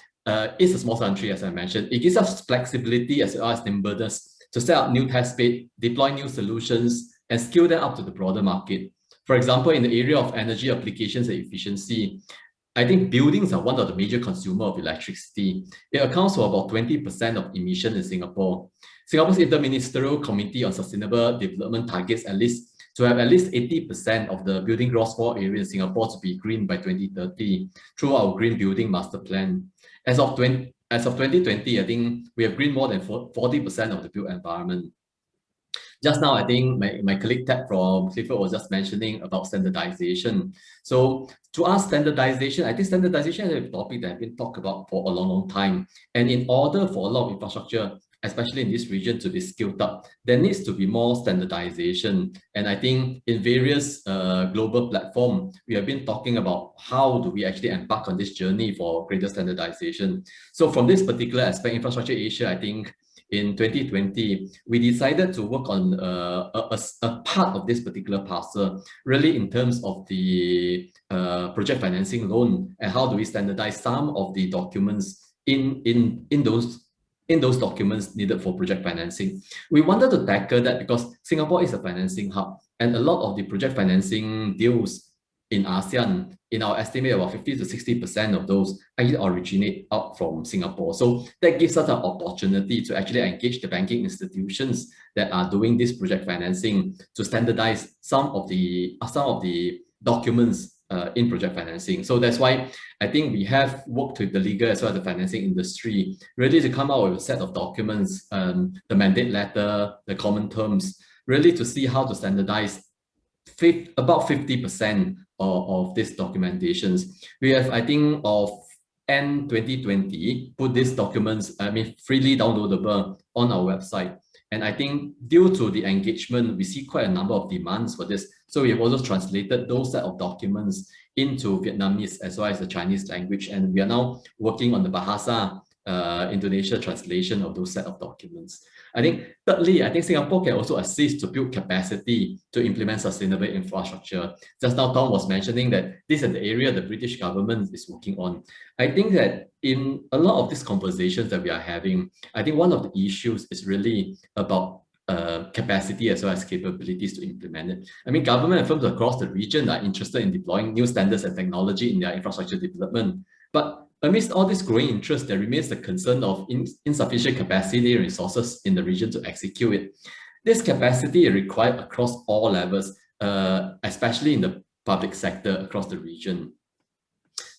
Speaker 4: is a small country, as I mentioned. It gives us flexibility as well as nimbleness to set up new test beds, deploy new solutions, and scale them up to the broader market. For example, in the area of energy applications and efficiency, I think buildings are one of the major consumers of electricity. It accounts for about 20% of emissions in Singapore. Singapore's Interministerial Committee on Sustainable Development targets to have at least 80% of the building gross floor area in Singapore to be green by 2030 through our Green Building Master Plan. As of 2020, I think we have greened more than 40% of the built environment. Just now, I think my colleague Ted from Clifford was just mentioning about standardization. So to us, standardization, I think standardization is a topic that has been talked about for a long time. And in order for a lot of infrastructure, especially in this region, to be scaled up, there needs to be more standardization. And I think in various global platforms, we have been talking about how do we actually embark on this journey for greater standardization. So from this particular aspect, Infrastructure Asia, I think in 2020, we decided to work on a part of this particular parcel, really in terms of the project financing loan, and how do we standardize some of the documents in those documents needed for project financing. We wanted to tackle that because Singapore is a financing hub, and a lot of the project financing deals in ASEAN, in our estimate, about 50 to 60% of those actually originate out from Singapore. So that gives us an opportunity to actually engage the banking institutions that are doing this project financing to standardize some of the documents in project financing. So that's why I think we have worked with the legal as well as the financing industry, really to come out with a set of documents, the mandate letter, the common terms, really to see how to standardize about 50% of these documentations. We have, I think, of end 2020, put these documents, freely downloadable on our website. And I think due to the engagement, we see quite a number of demands for this. So we have also translated those set of documents into Vietnamese as well as the Chinese language. And we are now working on the Bahasa Indonesia translation of those set of documents. I think thirdly, I think Singapore can also assist to build capacity to implement sustainable infrastructure. Just now, Tom was mentioning that this is the area the British government is working on. I think that in a lot of these conversations that we are having, I think one of the issues is really about capacity as well as capabilities to implement it. I mean, government and firms across the region are interested in deploying new standards and technology in their infrastructure development. But amidst all this growing interest, there remains the concern of insufficient capacity and resources in the region to execute it. This capacity is required across all levels, especially in the public sector across the region.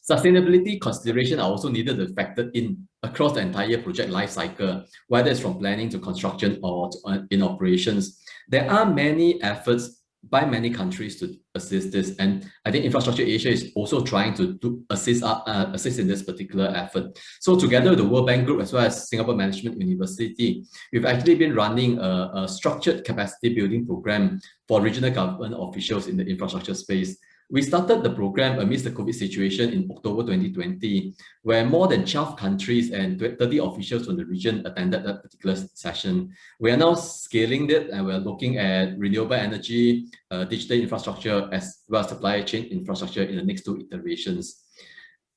Speaker 4: Sustainability considerations are also needed to factor in across the entire project life cycle, whether it's from planning to construction or in operations. There are many efforts by many countries to assist this, and I think Infrastructure Asia is also trying to assist in this particular effort. So together with the World Bank Group as well as Singapore Management University, we've actually been running a structured capacity building program for regional government officials in the infrastructure space. We started the program amidst the COVID situation in October 2020, where more than 12 countries and 30 officials from the region attended that particular session. We are now scaling it, and we're looking at renewable energy, digital infrastructure, as well as supply chain infrastructure in the next 2 iterations.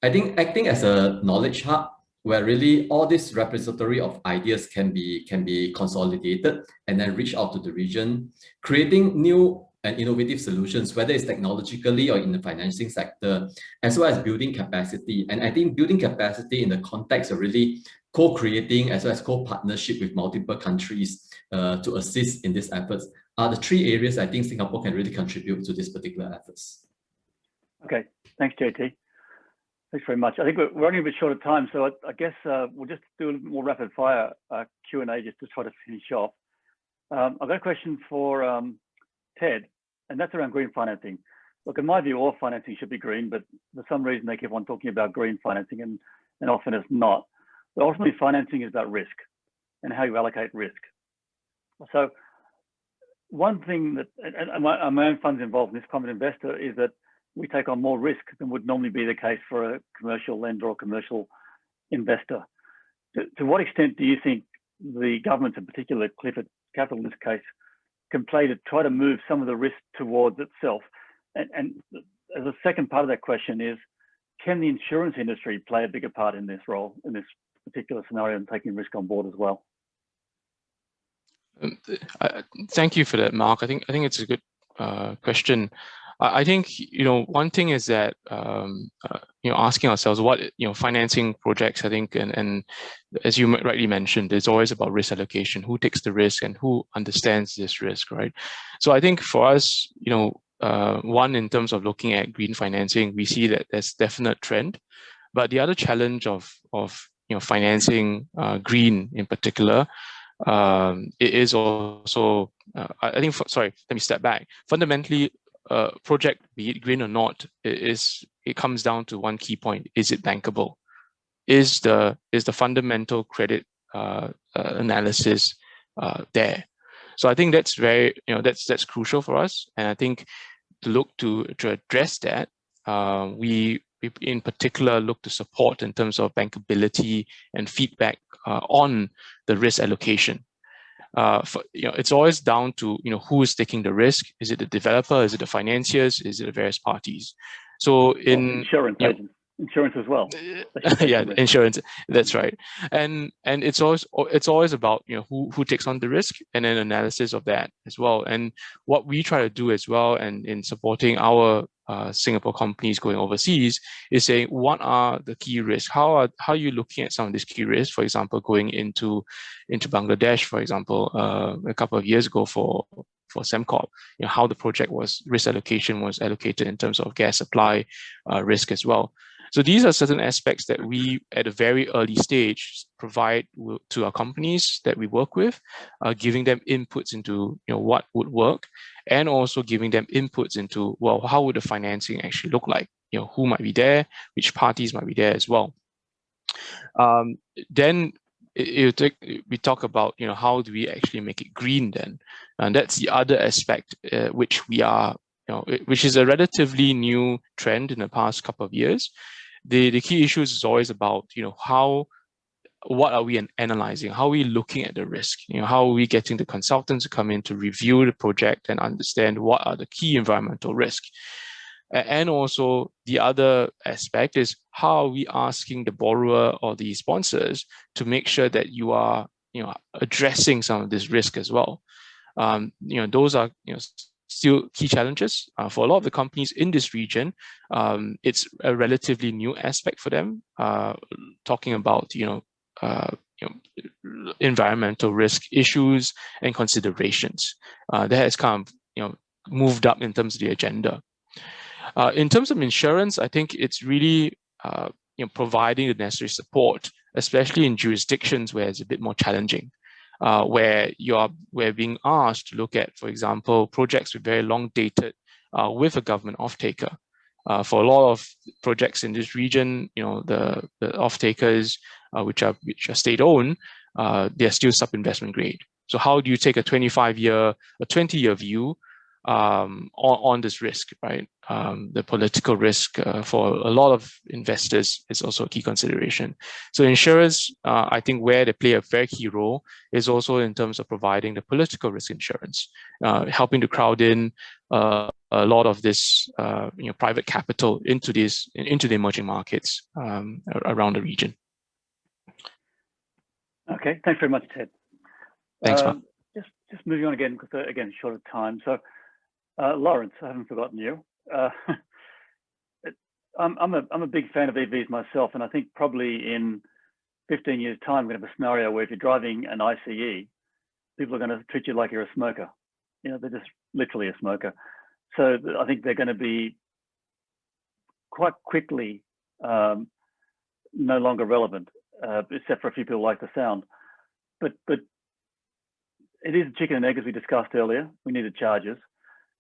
Speaker 4: I think acting as a knowledge hub, where really all this repository of ideas can be consolidated and then reach out to the region, creating new and innovative solutions, whether it's technologically or in the financing sector, as well as building capacity. And I think building capacity in the context of really co-creating as well as co-partnership with multiple countries to assist in these efforts are the 3 areas I think Singapore can really contribute to this particular efforts.
Speaker 1: Okay, thanks, JT. Thanks very much. I think we're only a bit short of time, so I guess we'll just do a little more rapid fire Q&A just to try to finish off. I've got a question for Ted, and that's around green financing. Look, in my view, all financing should be green, but for some reason they keep on talking about green financing and often it's not. But ultimately, financing is about risk and how you allocate risk. So one thing that, and my own fund's involved in this common investor, is that we take on more risk than would normally be the case for a commercial lender or commercial investor. To what extent do you think the government, in particular Clifford Capital in this case, can play to try to move some of the risk towards itself? And as a second part of that question is, can the insurance industry play a bigger part in this role, in this particular scenario, and taking risk on board as well?
Speaker 5: Thank you for that, Mark. I think it's a good question. I think, one thing is that, asking ourselves what, financing projects, I think, and as you rightly mentioned, it's always about risk allocation, who takes the risk and who understands this risk, right? So I think for us, one, in terms of looking at green financing, we see that there's definite trend, but the other challenge of financing green in particular, it is also, I think, sorry, let me step back. Fundamentally, project, be it green or not, it comes down to one key point: is it bankable? Is the fundamental credit analysis there? So I think that's very, that's crucial for us. And I think to look to address that, we in particular look to support in terms of bankability and feedback on the risk allocation. It's always down to who is taking the risk. Is it the developer? Is it the financiers? Is it the various parties? So in
Speaker 1: insurance agents, insurance as well.
Speaker 5: Yeah, insurance. That's right. And it's always about who takes on the risk, and then analysis of that as well. And what we try to do as well, and in supporting our Singapore companies going overseas, is saying what are the key risks? How are you looking at some of these key risks? For example, going into Bangladesh, for example, a couple of years ago for Sembcorp, how the project risk allocation was allocated in terms of gas supply risk as well. So these are certain aspects that we, at a very early stage, provide to our companies that we work with, giving them inputs into what would work, and also giving them inputs into, well, how would the financing actually look like? Who might be there, which parties might be there as well. Then we talk about how do we actually make it green then, and that's the other aspect which we are, which is a relatively new trend in the past couple of years. The key issues is always about what are we analyzing? How are we looking at the risk? How are we getting the consultants to come in to review the project and understand what are the key environmental risks? And also the other aspect is how are we asking the borrower or the sponsors to make sure that you are addressing some of this risk as well. Those are still key challenges for a lot of the companies in this region. It's a relatively new aspect for them, talking about environmental risk issues and considerations. That has kind of moved up in terms of the agenda. In terms of insurance, I think it's really providing the necessary support, especially in jurisdictions where it's a bit more challenging. Where we're being asked to look at, for example, projects with very long dated with a government off-taker. For a lot of projects in this region, the off-takers, which are state-owned, they're still sub-investment grade. So how do you take a 25-year, a 20-year view on this risk, right? The political risk for a lot of investors is also a key consideration. So insurers, I think where they play a very key role is also in terms of providing the political risk insurance, helping to crowd in a lot of this private capital into the emerging markets around the region.
Speaker 1: Okay, thanks very much, Ted.
Speaker 5: Thanks, Mark.
Speaker 1: Just moving on again, because again, short of time. So, Lawrence, I haven't forgotten you. I'm a big fan of EVs myself, and I think probably in 15 years' time, we're going to have a scenario where if you're driving an ICE, people are going to treat you like you're a smoker. You know, they're just literally a smoker. So I think they're going to be quite quickly no longer relevant, except for a few people like the sound. But it is chicken and egg, as we discussed earlier. We need the chargers.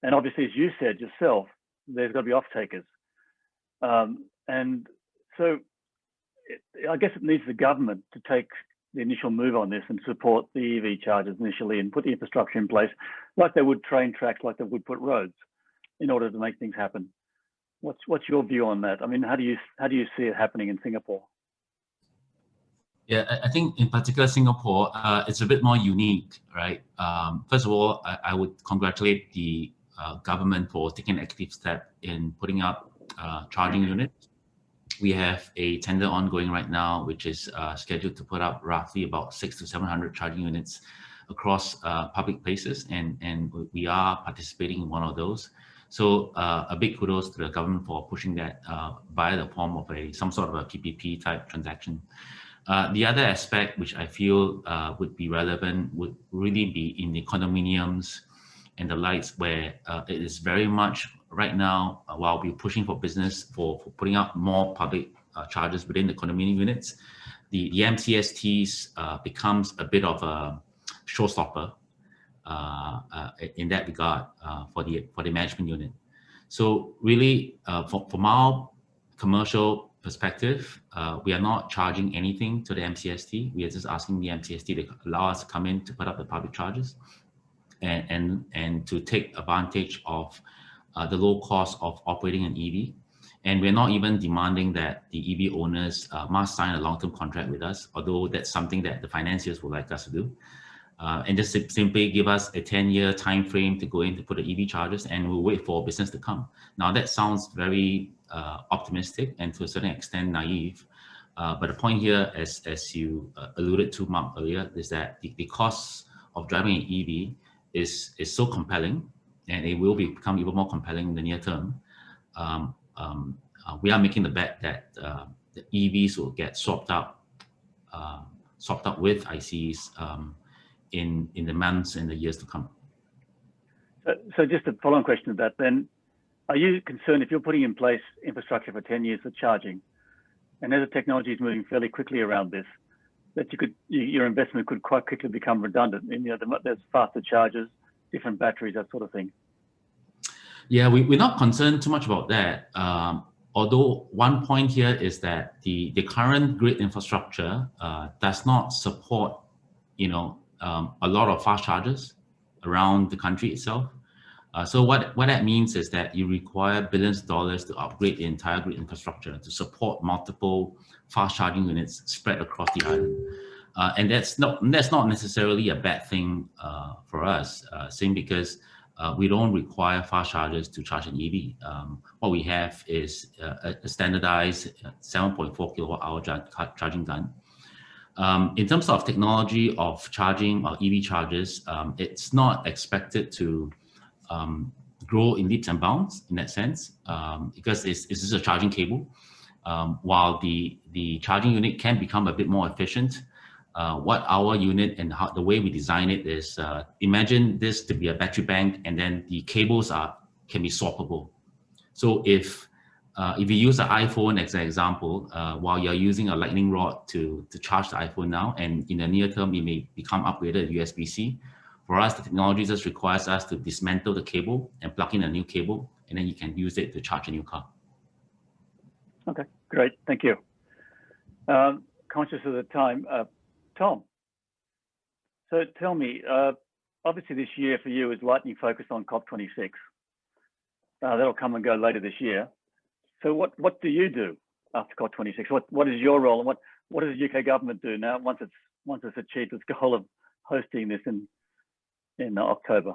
Speaker 1: And obviously, as you said yourself, there's got to be off-takers. And so I guess it needs the government to take the initial move on this and support the EV chargers initially and put the infrastructure in place, like they would train tracks, like they would put roads, in order to make things happen. What's your view on that? I mean, how do you see it happening in Singapore?
Speaker 7: Yeah, I think in particular Singapore, it's a bit more unique, right? First of all, I would congratulate the government for taking an active step in putting up charging units. We have a tender ongoing right now, which is scheduled to put up roughly about 600 to 700 charging units across public places, and we are participating in one of those. So a big kudos to the government for pushing that via the form of some sort of a PPP type transaction. The other aspect which I feel would be relevant would really be in the condominiums and the likes, where it is very much right now, while we're pushing for business for putting up more public charges within the condominium units, the MCSTs becomes a bit of a showstopper in that regard for the management unit. So really, from our commercial perspective, we are not charging anything to the MCST. We are just asking the MCST to allow us to come in to put up the public charges and to take advantage of the low cost of operating an EV. And we're not even demanding that the EV owners must sign a long-term contract with us, although that's something that the financiers would like us to do. And just simply give us a 10-year time frame to go in to put the EV chargers, and we'll wait for business to come. Now that sounds very optimistic and to a certain extent naive, but the point here, as you alluded to, Mark, earlier, is that the costs of driving an EV is so compelling, and it will become even more compelling in the near term. We are making the bet that the EVs will get swapped out with ICEs in the months and the years to come.
Speaker 1: So just a follow-on question to that then, are you concerned if you're putting in place infrastructure for 10 years for charging, and as the technology is moving fairly quickly around this, that your investment could quite quickly become redundant? And there's faster chargers, different batteries, that sort of thing.
Speaker 7: Yeah, we're not concerned too much about that. Although one point here is that the current grid infrastructure does not support, a lot of fast chargers around the country itself. So what that means is that you require billions of dollars to upgrade the entire grid infrastructure to support multiple fast charging units spread across the island. And that's not necessarily a bad thing for us, simply because we don't require fast chargers to charge an EV. What we have is a standardized 7.4 kilowatt hour charging gun. In terms of technology of charging or EV chargers, it's not expected to grow in leaps and bounds in that sense, because it's just a charging cable. While the charging unit can become a bit more efficient, what our unit and the way we design it is, imagine this to be a battery bank, and then the cables can be swappable. So if you use an iPhone as an example, while you're using a lightning rod to charge the iPhone now, and in the near term it may become upgraded to USB-C, for us the technology just requires us to dismantle the cable and plug in a new cable, and then you can use it to charge a new car.
Speaker 1: Okay, great, thank you. Conscious of the time, Tom. So tell me, obviously this year for you is lightning focused on COP26. That'll come and go later this year. So what do you do after COP26? What is your role, and what does the UK government do now once it's achieved its goal of hosting this in October?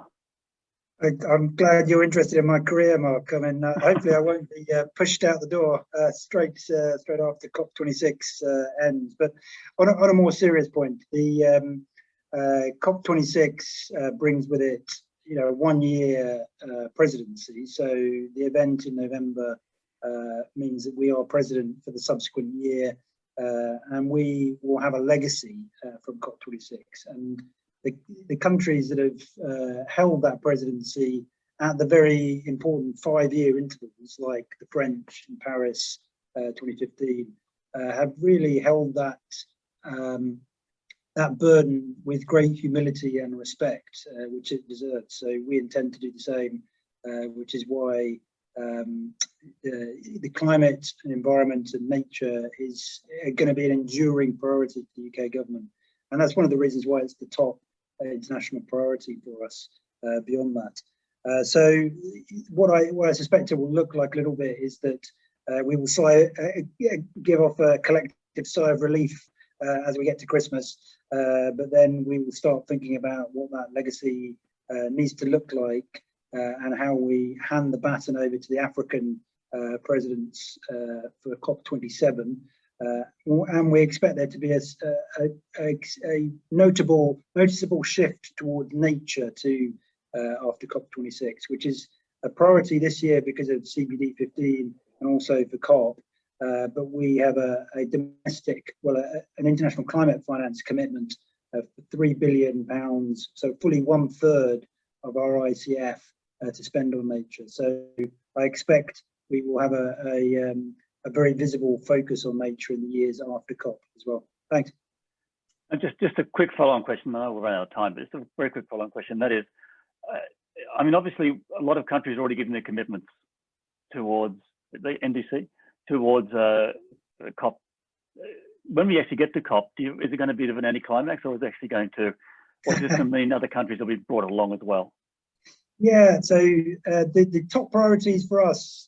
Speaker 8: I'm glad you're interested in my career, Mark. I mean, hopefully I won't be pushed out the door straight after COP26 ends. But on a more serious point, the COP26 brings with it, 1 year presidency. So the event in November means that we are president for the subsequent year, and we will have a legacy from COP26. And the countries that have held that presidency at the very important 5-year intervals, like the French in Paris 2015, have really held that burden with great humility and respect, which it deserves. So we intend to do the same, which is why the climate and environment and nature is going to be an enduring priority for the UK government. And that's one of the reasons why it's the top international priority for us beyond that. So what I suspect it will look like a little bit is that we will give off a collective sigh of relief as we get to Christmas, but then we will start thinking about what that legacy needs to look like, and how we hand the baton over to the African presidents for COP27. And we expect there to be a noticeable shift towards nature too after COP26, which is a priority this year because of CBD15 and also for COP. But we have a domestic, an international climate finance commitment of £3 billion, so fully 1/3 of our ICF to spend on nature. So I expect we will have a very visible focus on nature in the years after COP as well. Thanks.
Speaker 1: And just a quick follow-on question. I know we're running out of time, but it's a very quick follow-on question. That is, I mean, obviously, a lot of countries are already given their commitments towards the NDC, towards COP. When we actually get to COP, is it going to be an anticlimax, or is it actually going to, or does this mean other countries will be brought along as well?
Speaker 8: Yeah, so the top priorities for us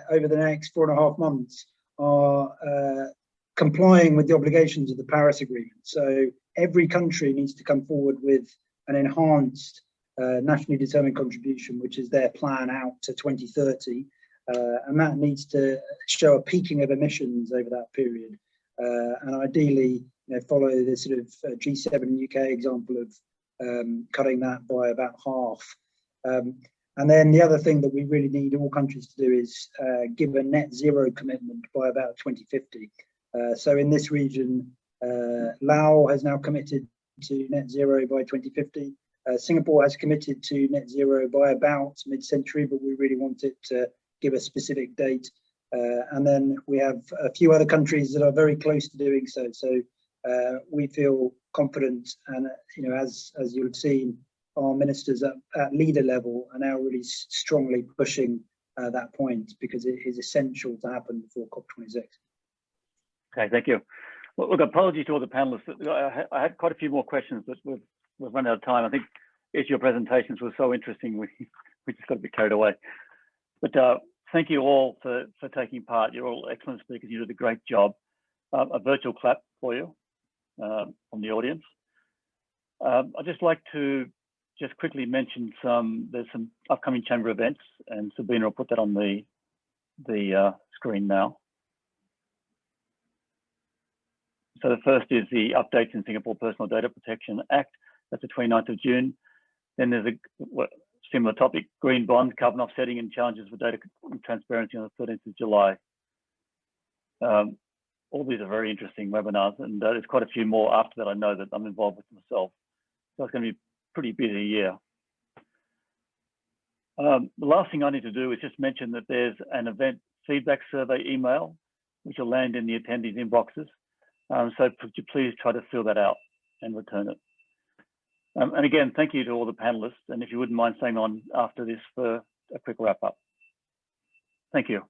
Speaker 8: over the next 4.5 months are complying with the obligations of the Paris Agreement. So every country needs to come forward with an enhanced nationally determined contribution, which is their plan out to 2030. And that needs to show a peaking of emissions over that period. And ideally, follow the sort of G7 and UK example of cutting that by about half. And then the other thing that we really need all countries to do is give a net zero commitment by about 2050. So in this region, Laos has now committed to net zero by 2050. Singapore has committed to net zero by about mid-century, but we really want it to give a specific date. And then we have a few other countries that are very close to doing so. So we feel confident, and as you'll have seen, our ministers at leader level are now really strongly pushing that point, because it is essential to happen before COP26.
Speaker 1: Okay, thank you. Well, look, apologies to all the panelists. I had quite a few more questions, but we've run out of time. I think each of your presentations was so interesting, we just got a bit carried away. But thank you all for taking part. You're all excellent speakers. You did a great job. A virtual clap for you from the audience. I'd just like to just quickly mention there's some upcoming chamber events, and Sabina will put that on the screen now. So the first is the updates in Singapore Personal Data Protection Act. That's the 29th of June. Then there's a similar topic, green bonds, carbon offsetting and challenges for data transparency on the 13th of July. All these are very interesting webinars, and there's quite a few more after that I know that I'm involved with myself. So it's going to be a pretty busy year. The last thing I need to do is just mention that there's an event feedback survey email, which will land in the attendees' inboxes. So could you please try to fill that out and return it. And again, thank you to all the panelists. And if you wouldn't mind staying on after this for a quick wrap up. Thank you.